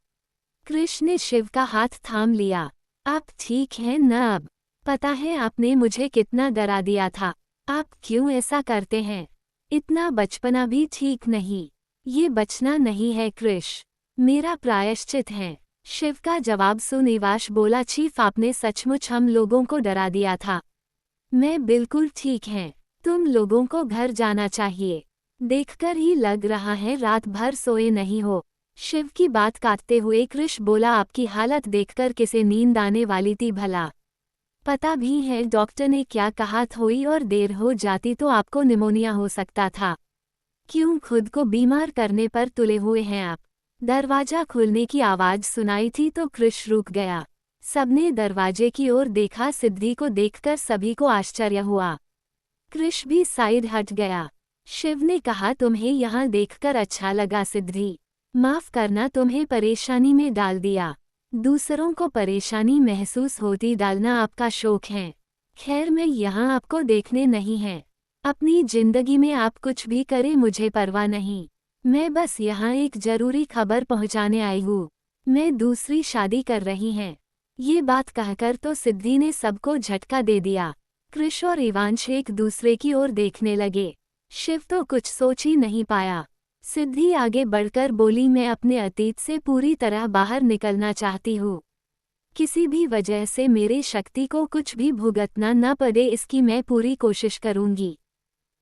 कृष ने शिव का हाथ थाम लिया। आप ठीक हैं न अब? पता है आपने मुझे कितना डरा दिया था। आप क्यों ऐसा करते हैं? इतना बचपना भी ठीक नहीं। ये बचना नहीं है कृष, मेरा प्रायश्चित है। शिव का जवाब सुन इवांश बोला, चीफ आपने सचमुच हम लोगों को डरा दिया था। मैं बिल्कुल ठीक है। तुम लोगों को घर जाना चाहिए। देखकर ही लग रहा है रात भर सोए नहीं हो। शिव की बात काटते हुए कृष बोला, आपकी हालत देखकर किसे नींद आने वाली थी भला? पता भी है डॉक्टर ने क्या कहा, थोड़ी और देर हो जाती तो आपको निमोनिया हो सकता था। क्यों खुद को बीमार करने पर तुले हुए हैं आप? दरवाजा खुलने की आवाज सुनाई थी तो कृष रुक गया। सबने दरवाजे की ओर देखा। सिद्धि को देखकर सभी को आश्चर्य हुआ। कृष भी साइड हट गया। शिव ने कहा, तुम्हें यहाँ देखकर अच्छा लगा सिद्धि। माफ करना, तुम्हें परेशानी में डाल दिया। दूसरों को परेशानी महसूस होती डालना आपका शौक है। खैर, मैं यहाँ आपको देखने नहीं है। अपनी जिंदगी में आप कुछ भी करें मुझे परवाह नहीं। मैं बस यहाँ एक जरूरी खबर पहुँचाने आई हूँ। मैं दूसरी शादी कर रही हैं। ये बात कहकर तो सिद्धि ने सबको झटका दे दिया। कृष और इवांश एक दूसरे की ओर देखने लगे। शिव तो कुछ सोच ही नहीं पाया। सिद्धि आगे बढ़कर बोली, मैं अपने अतीत से पूरी तरह बाहर निकलना चाहती हूँ। किसी भी वजह से मेरे शक्ति को कुछ भी भुगतना न पड़े, इसकी मैं पूरी कोशिश करूँगी।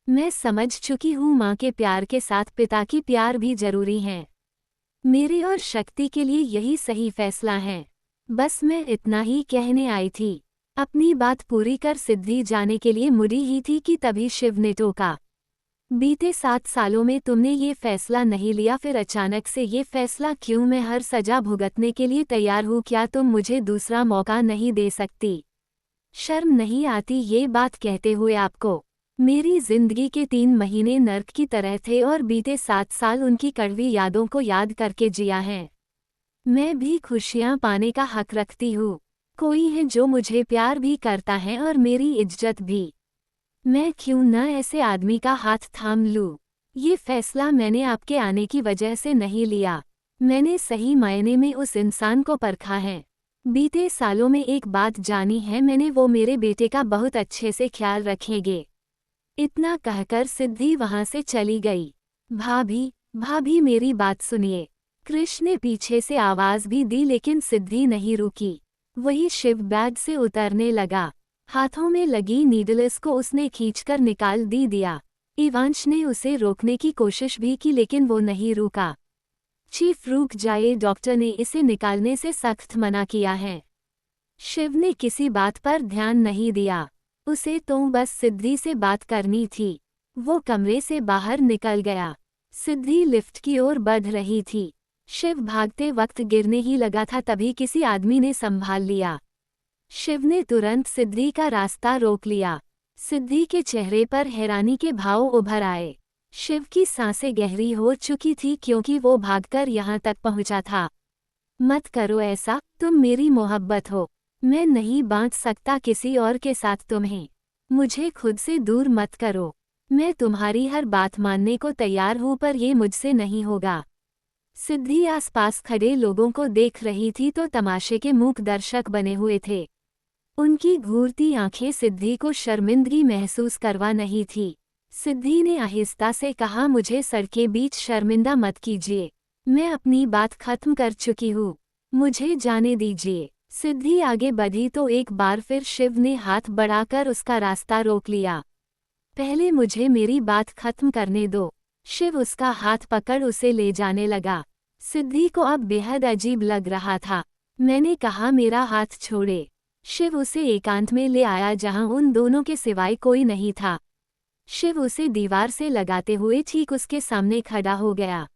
मैं समझ चुकी हूँ माँ के प्यार के साथ पिता की प्यार भी जरूरी है। मेरे और शक्ति के लिए यही सही फैसला है। बस मैं इतना ही कहने आई थी। अपनी बात पूरी कर सिद्धि जाने के लिए मुड़ी ही थी कि तभी शिव ने टोका, बीते 7 सालों में तुमने ये फैसला नहीं लिया, फिर अचानक से ये फैसला क्यों? मैं हर सजा भुगतने के लिए तैयार हूँ। क्या तुम मुझे दूसरा मौका नहीं दे सकती? शर्म नहीं आती ये बात कहते हुए आपको? मेरी जिंदगी के 3 महीने नर्क की तरह थे और बीते 7 साल उनकी कड़वी यादों को याद करके जिया है। मैं भी खुशियाँ पाने का हक रखती हूँ। कोई है जो मुझे प्यार भी करता है और मेरी इज्जत भी। मैं क्यों न ऐसे आदमी का हाथ थाम लूं? ये फैसला मैंने आपके आने की वजह से नहीं लिया। मैंने सही मायने में उस इंसान को परखा है। बीते सालों में एक बात जानी है मैंने, वो मेरे बेटे का बहुत अच्छे से ख्याल रखेंगे। इतना कहकर सिद्धि वहां से चली गई। भाभी, भाभी मेरी बात सुनिए। कृष ने पीछे से आवाज भी दी लेकिन सिद्धि नहीं रुकी। वही शिव बैग से उतरने लगा। हाथों में लगी नीडल्स को उसने खींचकर निकाल दिया। इवांश ने उसे रोकने की कोशिश भी की लेकिन वो नहीं रुका। चीफ रुक जाए, डॉक्टर ने इसे निकालने से सख्त मना किया है। शिव ने किसी बात पर ध्यान नहीं दिया। उसे तो बस सिद्धि से बात करनी थी। वो कमरे से बाहर निकल गया। सिद्धि लिफ्ट की ओर बढ़ रही थी। शिव भागते वक्त गिरने ही लगा था, तभी किसी आदमी ने संभाल लिया। शिव ने तुरंत सिद्धि का रास्ता रोक लिया। सिद्धि के चेहरे पर हैरानी के भाव उभर आए। शिव की सांसें गहरी हो चुकी थी क्योंकि वो भागकर यहाँ तक पहुँचा था। मत करो ऐसा, तुम मेरी मोहब्बत हो। मैं नहीं बांट सकता किसी और के साथ तुम्हें। मुझे खुद से दूर मत करो। मैं तुम्हारी हर बात मानने को तैयार हूँ पर ये मुझसे नहीं होगा। सिद्धि आसपास खड़े लोगों को देख रही थी तो तमाशे के मूक दर्शक बने हुए थे। उनकी घूरती आंखें सिद्धि को शर्मिंदगी महसूस करवा नहीं थी। सिद्धि ने आहिस्ता से कहा, मुझे सड़के बीच शर्मिंदा मत कीजिए। मैं अपनी बात खत्म कर चुकी हूँ। मुझे जाने दीजिए। सिद्धि आगे बढ़ी तो एक बार फिर शिव ने हाथ बढ़ाकर उसका रास्ता रोक लिया। पहले मुझे मेरी बात खत्म करने दो। शिव उसका हाथ पकड़ उसे ले जाने लगा। सिद्धि को अब बेहद अजीब लग रहा था। मैंने कहा, मेरा हाथ छोड़े। शिव उसे एकांत में ले आया जहां उन दोनों के सिवाय कोई नहीं था। शिव उसे दीवार से लगाते हुए ठीक उसके सामने खड़ा हो गया।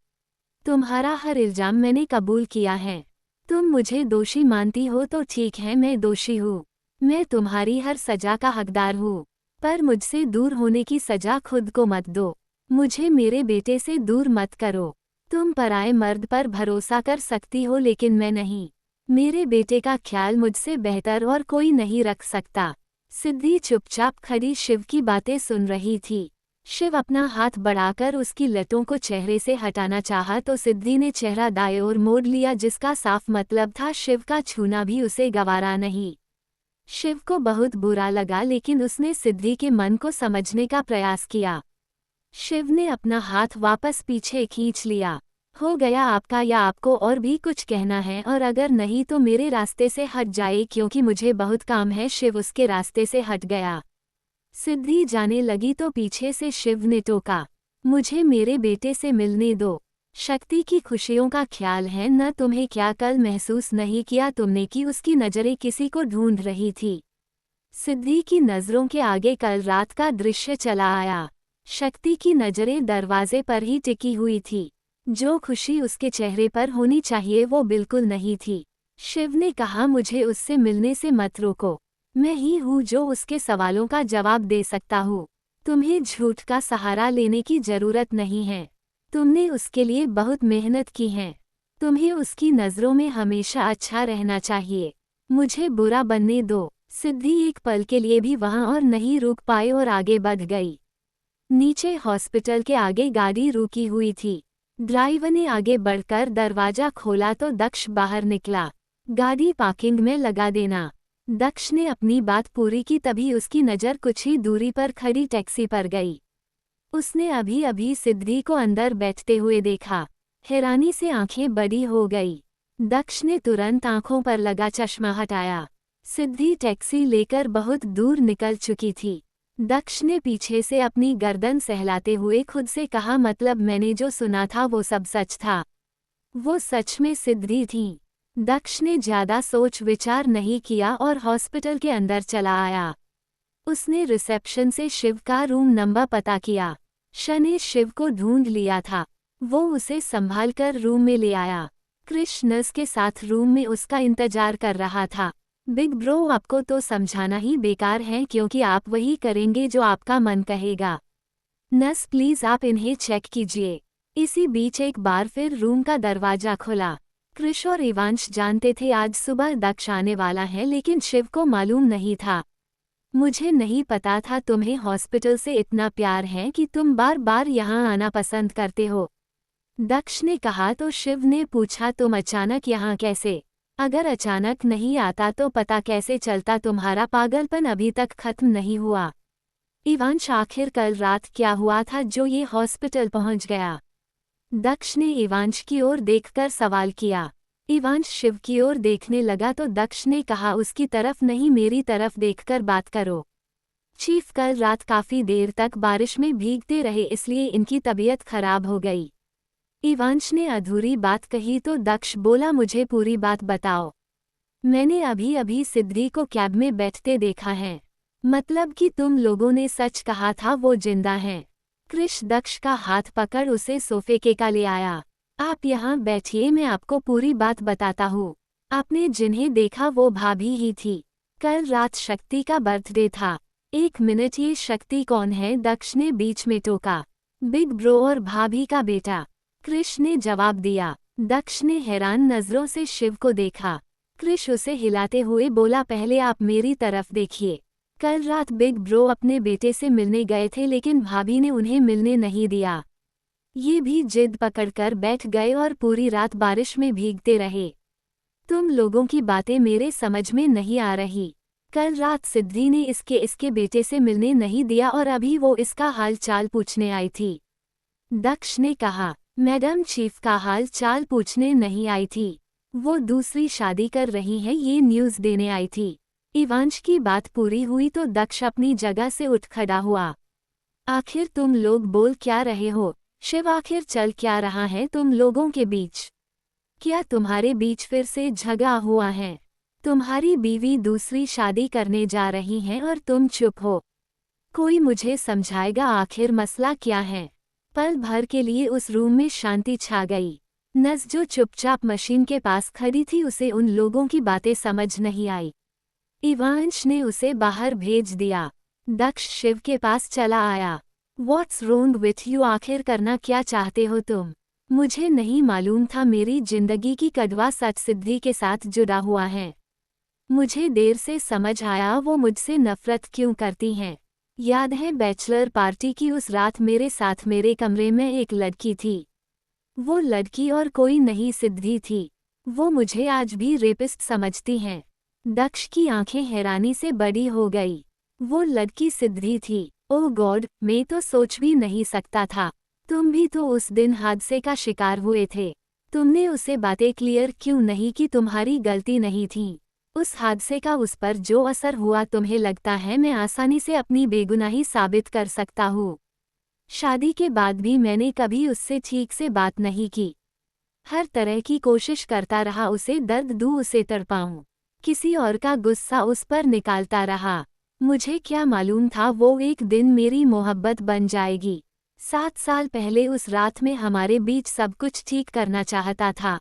तुम्हारा हर इल्जाम मैंने कबूल किया है। तुम मुझे दोषी मानती हो तो ठीक है, मैं दोषी हूँ। मैं तुम्हारी हर सजा का हकदार हूँ, पर मुझसे दूर होने की सजा खुद को मत दो। मुझे मेरे बेटे से दूर मत करो। तुम पराए मर्द पर भरोसा कर सकती हो लेकिन मैं नहीं। मेरे बेटे का ख्याल मुझसे बेहतर और कोई नहीं रख सकता। सिद्धि चुपचाप खड़ी शिव की बातें सुन रही थी। शिव अपना हाथ बढ़ाकर उसकी लटों को चेहरे से हटाना चाहा तो सिद्धि ने चेहरा दाएं ओर मोड़ लिया, जिसका साफ मतलब था शिव का छूना भी उसे गवारा नहीं। शिव को बहुत बुरा लगा लेकिन उसने सिद्धि के मन को समझने का प्रयास किया। शिव ने अपना हाथ वापस पीछे खींच लिया। हो गया आपका, या आपको और भी कुछ कहना है? और अगर नहीं तो मेरे रास्ते से हट जाए, क्योंकि मुझे बहुत काम है। शिव उसके रास्ते से हट गया। सिद्धि जाने लगी तो पीछे से शिव ने टोका, मुझे मेरे बेटे से मिलने दो। शक्ति की खुशियों का ख्याल है न तुम्हें? क्या कल महसूस नहीं किया तुमने कि उसकी नज़रें किसी को ढूंढ रही थी? सिद्धि की नज़रों के आगे कल रात का दृश्य चला आया। शक्ति की नज़रें दरवाजे पर ही टिकी हुई थी। जो खुशी उसके चेहरे पर होनी चाहिए वो बिल्कुल नहीं थी। शिव ने कहा, मुझे उससे मिलने से मत रोको। मैं ही हूँ जो उसके सवालों का जवाब दे सकता हूँ। तुम्हें झूठ का सहारा लेने की जरूरत नहीं है। तुमने उसके लिए बहुत मेहनत की है। तुम्हें उसकी नज़रों में हमेशा अच्छा रहना चाहिए। मुझे बुरा बनने दो। सिद्धि एक पल के लिए भी वहां और नहीं रुक पाई और आगे बढ़ गई। नीचे हॉस्पिटल के आगे गाड़ी रुकी हुई थी। ड्राइवर ने आगे बढ़कर दरवाजा खोला तो दक्ष बाहर निकला। गाड़ी पार्किंग में लगा देना। दक्ष ने अपनी बात पूरी की तभी उसकी नज़र कुछ ही दूरी पर खड़ी टैक्सी पर गई। उसने अभी अभी सिद्धि को अंदर बैठते हुए देखा। हैरानी से आंखें बड़ी हो गई। दक्ष ने तुरंत आंखों पर लगा चश्मा हटाया। सिद्धि टैक्सी लेकर बहुत दूर निकल चुकी थी। दक्ष ने पीछे से अपनी गर्दन सहलाते हुए खुद से कहा, मतलब मैंने जो सुना था वो सब सच था? वो सच में सिद्धि थी। दक्ष ने ज्यादा सोच विचार नहीं किया और हॉस्पिटल के अंदर चला आया। उसने रिसेप्शन से शिव का रूम नंबर पता किया। श ने शिव को ढूंढ लिया था। वो उसे संभालकर रूम में ले आया। क्रिश नर्स के साथ रूम में उसका इंतजार कर रहा था। बिग ब्रो, आपको तो समझाना ही बेकार है क्योंकि आप वही करेंगे जो आपका मन कहेगा। नर्स प्लीज आप इन्हें चेक कीजिए। इसी बीच एक बार फिर रूम का दरवाजा खुला। क्रिश और इवांश जानते थे आज सुबह दक्ष आने वाला है, लेकिन शिव को मालूम नहीं था। मुझे नहीं पता था तुम्हें हॉस्पिटल से इतना प्यार है कि तुम बार बार यहाँ आना पसंद करते हो। दक्ष ने कहा तो शिव ने पूछा, तुम अचानक यहाँ कैसे? अगर अचानक नहीं आता तो पता कैसे चलता? तुम्हारा पागलपन अभी तक खत्म नहीं हुआ। इवांश, आखिर कल रात क्या हुआ था जो ये हॉस्पिटल पहुंच गया? दक्ष ने इवांश की ओर देखकर सवाल किया। इवांश शिव की ओर देखने लगा तो दक्ष ने कहा, उसकी तरफ नहीं मेरी तरफ देखकर बात करो। चीफ, कल रात काफी देर तक बारिश में भीगते रहे इसलिए इनकी तबीयत खराब हो गई। इवांश ने अधूरी बात कही तो दक्ष बोला, मुझे पूरी बात बताओ। मैंने अभी अभी सिद्धि को कैब में बैठते देखा है। मतलब कि तुम लोगों ने सच कहा था वो जिंदा है? क्रिश दक्ष का हाथ पकड़ उसे सोफे के का ले आया। आप यहाँ बैठिए, मैं आपको पूरी बात बताता हूँ। आपने जिन्हें देखा वो भाभी ही थी। कल रात शक्ति का बर्थडे था। एक मिनट, ये शक्ति कौन है? दक्ष ने बीच में टोका। बिग ब्रो और भाभी का बेटा, क्रिश ने जवाब दिया। दक्ष ने हैरान नजरों से शिव को देखा। क्रिश उसे हिलाते हुए बोला, पहले आप मेरी तरफ देखिए। कल रात बिग ब्रो अपने बेटे से मिलने गए थे लेकिन भाभी ने उन्हें मिलने नहीं दिया। ये भी जिद पकड़कर बैठ गए और पूरी रात बारिश में भीगते रहे। तुम लोगों की बातें मेरे समझ में नहीं आ रही। कल रात सिद्धि ने इसके बेटे से मिलने नहीं दिया और अभी वो इसका हाल चाल पूछने आई थी। दक्ष ने कहा, मैडम चीफ का हाल चाल पूछने नहीं आई थी, वो दूसरी शादी कर रही है, ये न्यूज़ देने आई थी। इवांश की बात पूरी हुई तो दक्ष अपनी जगह से उठ खड़ा हुआ। आखिर तुम लोग बोल क्या रहे हो? शिव, आखिर चल क्या रहा है तुम लोगों के बीच? क्या तुम्हारे बीच फिर से झगड़ा हुआ है? तुम्हारी बीवी दूसरी शादी करने जा रही है और तुम चुप हो। कोई मुझे समझाएगा आखिर मसला क्या है? पल भर के लिए उस रूम में शांति छा गई। नज़ जो चुपचाप मशीन के पास खड़ी थी, उसे उन लोगों की बातें समझ नहीं आई। इवांश ने उसे बाहर भेज दिया। दक्ष शिव के पास चला आया। What's wrong with you? आखिर करना क्या चाहते हो तुम? मुझे नहीं मालूम था मेरी जिंदगी की कड़वा सच सिद्धि के साथ जुड़ा हुआ है। मुझे देर से समझ आया वो मुझसे नफरत क्यों करती हैं। याद है बैचलर पार्टी की उस रात मेरे साथ मेरे कमरे में एक लड़की थी। वो लड़की और कोई नहीं सिद्धि थी। वो मुझे आज भी रेपिस्ट समझती हैं। दक्ष की आंखें हैरानी से बड़ी हो गई। वो लड़की सिद्धि थी। ओह गॉड, मैं तो सोच भी नहीं सकता था। तुम भी तो उस दिन हादसे का शिकार हुए थे। तुमने उसे बातें क्लियर क्यों नहीं की? तुम्हारी गलती नहीं थी। उस हादसे का उस पर जो असर हुआ, तुम्हें लगता है मैं आसानी से अपनी बेगुनाही साबित कर सकता हूँ? शादी के बाद भी मैंने कभी उससे ठीक से बात नहीं की। हर तरह की कोशिश करता रहा उसे दर्द दूं, उसे तड़पाऊं। किसी और का गुस्सा उस पर निकालता रहा। मुझे क्या मालूम था वो एक दिन मेरी मोहब्बत बन जाएगी। 7 साल पहले उस रात में हमारे बीच सब कुछ ठीक करना चाहता था।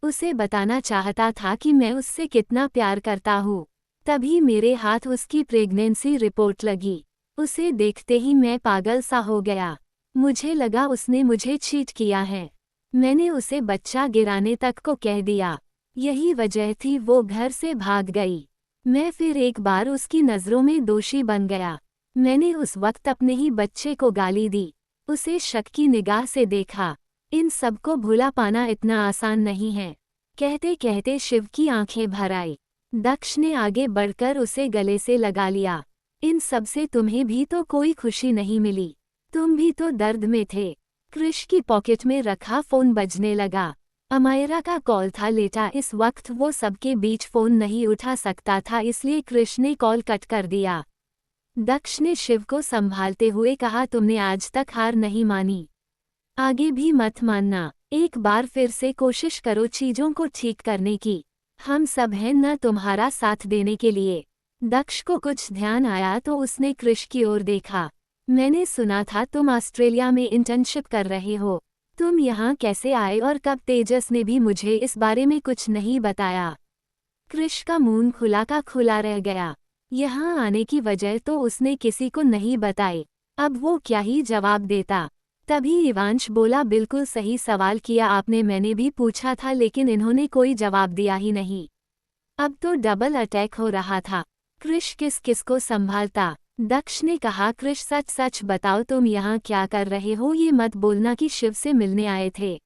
उसे बताना चाहता था कि मैं उससे कितना प्यार करता हूँ। तभी मेरे हाथ उसकी प्रेगनेंसी रिपोर्ट लगी। उसे देखते ही मैं पागल सा हो गया। मुझे लगा उसने मुझे चीट किया है। मैंने उसे बच्चा गिराने तक को कह दिया। यही वजह थी वो घर से भाग गई। मैं फिर एक बार उसकी नज़रों में दोषी बन गया। मैंने उस वक्त अपने ही बच्चे को गाली दी, उसे शक की निगाह से देखा। इन सबको भुला पाना इतना आसान नहीं है। कहते कहते शिव की आंखें भर आई। दक्ष ने आगे बढ़कर उसे गले से लगा लिया। इन सब से तुम्हें भी तो कोई खुशी नहीं मिली। तुम भी तो दर्द में थे। क्रिश की पॉकेट में रखा फोन बजने लगा। अमायरा का कॉल था लेटा। इस वक्त वो सबके बीच फोन नहीं उठा सकता था, इसलिए क्रिश ने कॉल कट कर दिया। दक्ष ने शिव को संभालते हुए कहा, तुमने आज तक हार नहीं मानी, आगे भी मत मानना। एक बार फिर से कोशिश करो चीजों को ठीक करने की। हम सब हैं न तुम्हारा साथ देने के लिए। दक्ष को कुछ ध्यान आया तो उसने क्रिश की ओर देखा। मैंने सुना था तुम ऑस्ट्रेलिया में इंटर्नशिप कर रहे हो। तुम यहाँ कैसे आए और कब? तेजस ने भी मुझे इस बारे में कुछ नहीं बताया। क्रिश का मुंह खुला का खुला रह गया। यहाँ आने की वजह तो उसने किसी को नहीं बताई। अब वो क्या ही जवाब देता। तभी इवांश बोला, बिल्कुल सही सवाल किया आपने, मैंने भी पूछा था लेकिन इन्होंने कोई जवाब दिया ही नहीं। अब तो डबल अटैक हो रहा था। क्रिश किस किस को संभालता। दक्ष ने कहा, क्रिश सच सच बताओ तुम यहाँ क्या कर रहे हो? ये मत बोलना कि शिव से मिलने आए थे।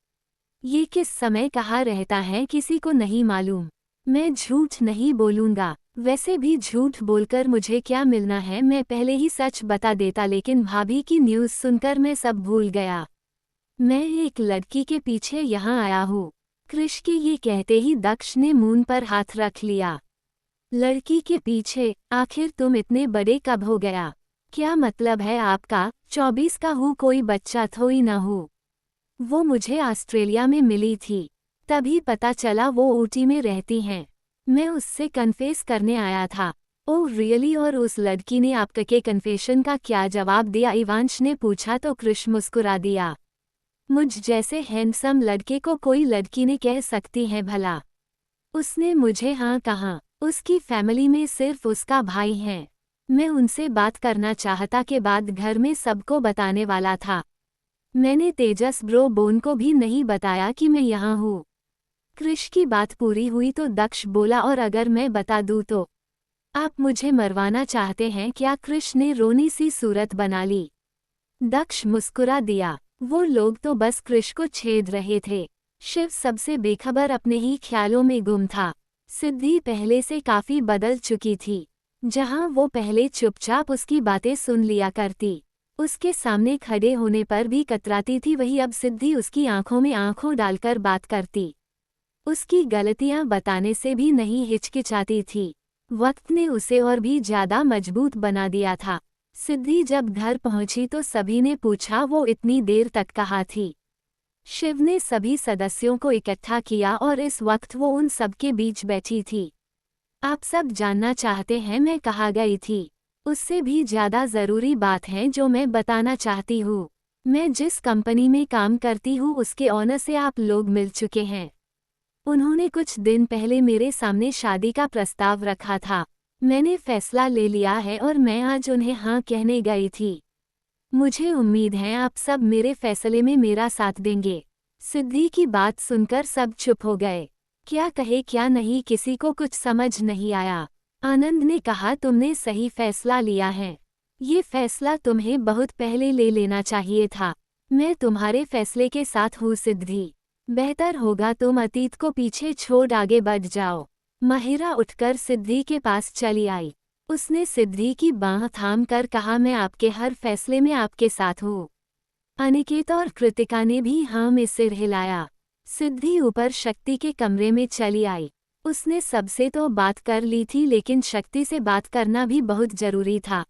ये किस समय कहाँ रहता है किसी को नहीं मालूम। मैं झूठ नहीं बोलूँगा। वैसे भी झूठ बोलकर मुझे क्या मिलना है, मैं पहले ही सच बता देता, लेकिन भाभी की न्यूज़ सुनकर मैं सब भूल गया। मैं एक लड़की के पीछे यहाँ आया हूँ। क्रिश के ये कहते ही दक्ष ने मुंह पर हाथ रख लिया। लड़की के पीछे? आखिर तुम इतने बड़े कब हो गया? क्या मतलब है आपका? 24 का हूँ, कोई बच्चा थोड़ी ना हूँ। वो मुझे ऑस्ट्रेलिया में मिली थी, तभी पता चला वो ऊटी में रहती हैं। मैं उससे कन्फेस करने आया था। Oh really? और उस लड़की ने आपके कन्फेशन का क्या जवाब दिया? इवांश ने पूछा तो क्रिश मुस्कुरा दिया। मुझ जैसे हैंडसम लड़के को कोई लड़की ने कह सकती है भला? उसने मुझे हाँ कहा। उसकी फैमिली में सिर्फ उसका भाई है। मैं उनसे बात करना चाहता के बाद घर में सबको बताने वाला था। मैंने तेजस ब्रो बोन को भी नहीं बताया कि मैं यहाँ हूँ। क्रिश की बात पूरी हुई तो दक्ष बोला, और अगर मैं बता दूँ तो? आप मुझे मरवाना चाहते हैं क्या? क्रिश ने रोनी सी सूरत बना ली। दक्ष मुस्कुरा दिया। वो लोग तो बस क्रिश को छेद रहे थे। शिव सबसे बेखबर अपने ही ख्यालों में गुम था। सिद्धि पहले से काफी बदल चुकी थी। जहां वो पहले चुपचाप उसकी बातें सुन लिया करती, उसके सामने खड़े होने पर भी कतराती थी, वही अब सिद्धि उसकी आंखों में आंखों डालकर बात करती, उसकी गलतियां बताने से भी नहीं हिचकिचाती थी। वक्त ने उसे और भी ज्यादा मजबूत बना दिया था। सिद्धि जब घर पहुंची तो सभी ने पूछा वो इतनी देर तक कहाँ थी। शिव ने सभी सदस्यों को इकट्ठा किया और इस वक्त वो उन सबके बीच बैठी थी। आप सब जानना चाहते हैं मैं कहाँ गई थी। उससे भी ज्यादा जरूरी बात है जो मैं बताना चाहती हूँ। मैं जिस कंपनी में काम करती हूँ उसके ऑनर से आप लोग मिल चुके हैं। उन्होंने कुछ दिन पहले मेरे सामने शादी का प्रस्ताव रखा था। मैंने फैसला ले लिया है और मैं आज उन्हें हाँ कहने गई थी। मुझे उम्मीद है आप सब मेरे फैसले में मेरा साथ देंगे। सिद्धि की बात सुनकर सब चुप हो गए। क्या कहे क्या नहीं किसी को कुछ समझ नहीं आया। आनंद ने कहा तुमने सही फैसला लिया है। ये फैसला तुम्हें बहुत पहले ले लेना चाहिए था। मैं तुम्हारे फैसले के साथ हूँ सिद्धि। बेहतर होगा तुम अतीत को पीछे छोड़ आगे बढ़ जाओ। माहिरा उठकर सिद्धि के पास चली आई। उसने सिद्धि की बांह थाम कर कहा मैं आपके हर फैसले में आपके साथ हूँ। अनिकेत और कृतिका ने भी हाँ में सिर हिलाया। सिद्धि ऊपर शक्ति के कमरे में चली आई। उसने सबसे तो बात कर ली थी लेकिन शक्ति से बात करना भी बहुत जरूरी था।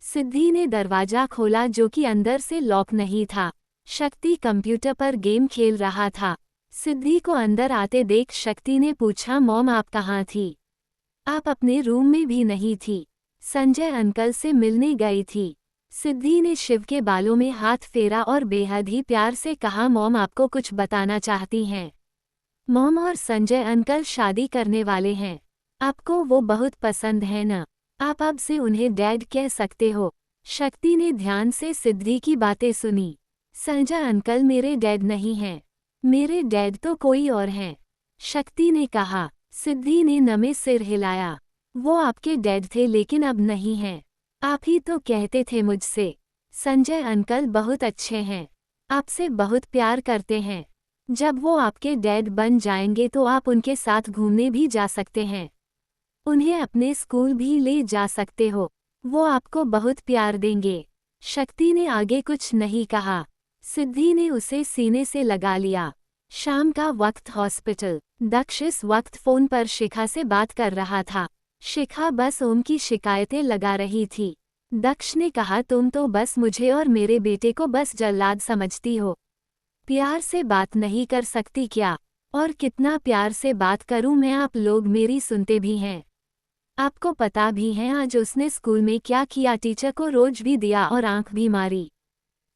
सिद्धि ने दरवाजा खोला जो कि अंदर से लॉक नहीं था। शक्ति कंप्यूटर पर गेम खेल रहा था। सिद्धि को अंदर आते देख शक्ति ने पूछा मॉम आप कहाँ थी? आप अपने रूम में भी नहीं थी। संजय अंकल से मिलने गई थी। सिद्धि ने शिव के बालों में हाथ फेरा और बेहद ही प्यार से कहा मॉम आपको कुछ बताना चाहती हैं। मॉम और संजय अंकल शादी करने वाले हैं। आपको वो बहुत पसंद है न? आप अब से उन्हें डैड कह सकते हो। शक्ति ने ध्यान से सिद्धि की बातें सुनी। संजय अंकल मेरे डैड नहीं हैं। मेरे डैड तो कोई और हैं। शक्ति ने कहा। सिद्धि ने नमे सिर हिलाया। वो आपके डैड थे लेकिन अब नहीं हैं। आप ही तो कहते थे मुझसे। संजय अंकल बहुत अच्छे हैं। आपसे बहुत प्यार करते हैं। जब वो आपके डैड बन जाएंगे तो आप उनके साथ घूमने भी जा सकते हैं। उन्हें अपने स्कूल भी ले जा सकते हो। वो आपको बहुत प्यार देंगे। शक्ति ने आगे कुछ नहीं कहा। सिद्धि ने उसे सीने से लगा लिया। शाम का वक्त हॉस्पिटल। दक्ष इस वक्त फोन पर शिखा से बात कर रहा था। शिखा बस ओम की शिकायतें लगा रही थी। दक्ष ने कहा तुम तो बस मुझे और मेरे बेटे को बस जल्लाद समझती हो। प्यार से बात नहीं कर सकती क्या? और कितना प्यार से बात करूं मैं, आप लोग मेरी सुनते भी हैं। आपको पता भी है आज उसने स्कूल में क्या किया? टीचर को रोज भी दिया और आंख भी मारी।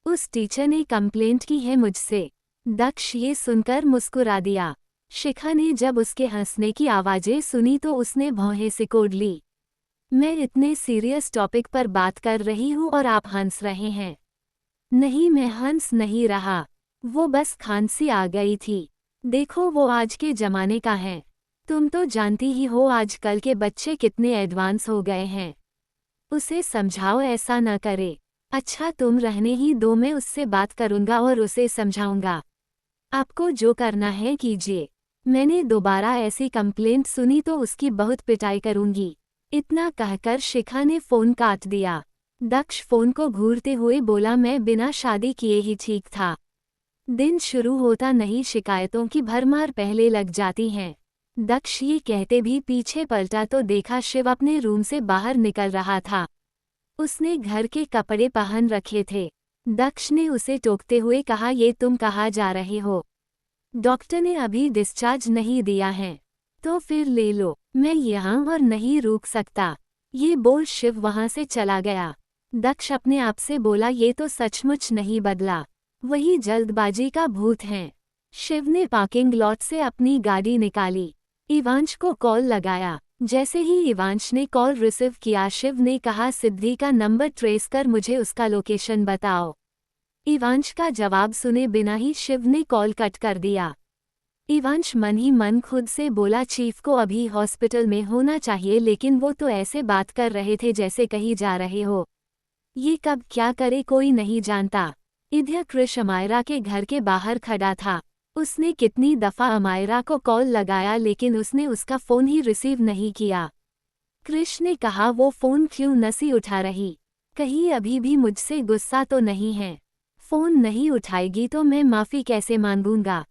उस टीचर ने कंप्लेंट की है मुझसे। दक्ष ये सुनकर मुस्कुरा दिया। शिखा ने जब उसके हंसने की आवाजें सुनी तो उसने भौहें सिकोड़ ली। मैं इतने सीरियस टॉपिक पर बात कर रही हूँ और आप हंस रहे हैं। नहीं मैं हंस नहीं रहा, वो बस खांसी आ गई थी। देखो वो आज के जमाने का है। तुम तो जानती ही हो आजकल के बच्चे कितने एडवांस हो गए हैं। उसे समझाओ ऐसा न करे। अच्छा तुम रहने ही दो, मैं उससे बात करूंगा और उसे समझाऊंगा। आपको जो करना है कीजिए। मैंने दोबारा ऐसी कंप्लेंट सुनी तो उसकी बहुत पिटाई करूंगी। इतना कहकर शिखा ने फोन काट दिया। दक्ष फोन को घूरते हुए बोला मैं बिना शादी किए ही ठीक था। दिन शुरू होता नहीं शिकायतों की भरमार पहले लग जाती हैं। दक्ष ये कहते भी पीछे पलटा तो देखा शिव अपने रूम से बाहर निकल रहा था। उसने घर के कपड़े पहन रखे थे। दक्ष ने उसे टोकते हुए कहा ये तुम कहाँ जा रहे हो? डॉक्टर ने अभी डिस्चार्ज नहीं दिया है। तो फिर ले लो, मैं यहाँ और नहीं रुक सकता। ये बोल शिव वहाँ से चला गया। दक्ष अपने आप से बोला ये तो सचमुच नहीं बदला, वही जल्दबाजी का भूत है। शिव ने पार्किंग लॉट से अपनी गाड़ी निकाली। इवांश को कॉल लगाया। जैसे ही इवांश ने कॉल रिसीव किया शिव ने कहा सिद्धि का नंबर ट्रेस कर मुझे उसका लोकेशन बताओ। इवांश का जवाब सुने बिना ही शिव ने कॉल कट कर दिया। इवांश मन ही मन खुद से बोला चीफ को अभी हॉस्पिटल में होना चाहिए लेकिन वो तो ऐसे बात कर रहे थे जैसे कहीं जा रहे हो। ये कब क्या करे कोई नहीं जानता। इधर कृष अमायरा के घर के बाहर खड़ा था। उसने कितनी दफ़ा अमायरा को कॉल लगाया लेकिन उसने उसका फ़ोन ही रिसीव नहीं किया। कृष ने कहा, वो फ़ोन क्यों नहीं उठा रही? कहीं अभी भी मुझसे गुस्सा तो नहीं है? फ़ोन नहीं उठाएगी तो मैं माफ़ी कैसे मांगूंगा?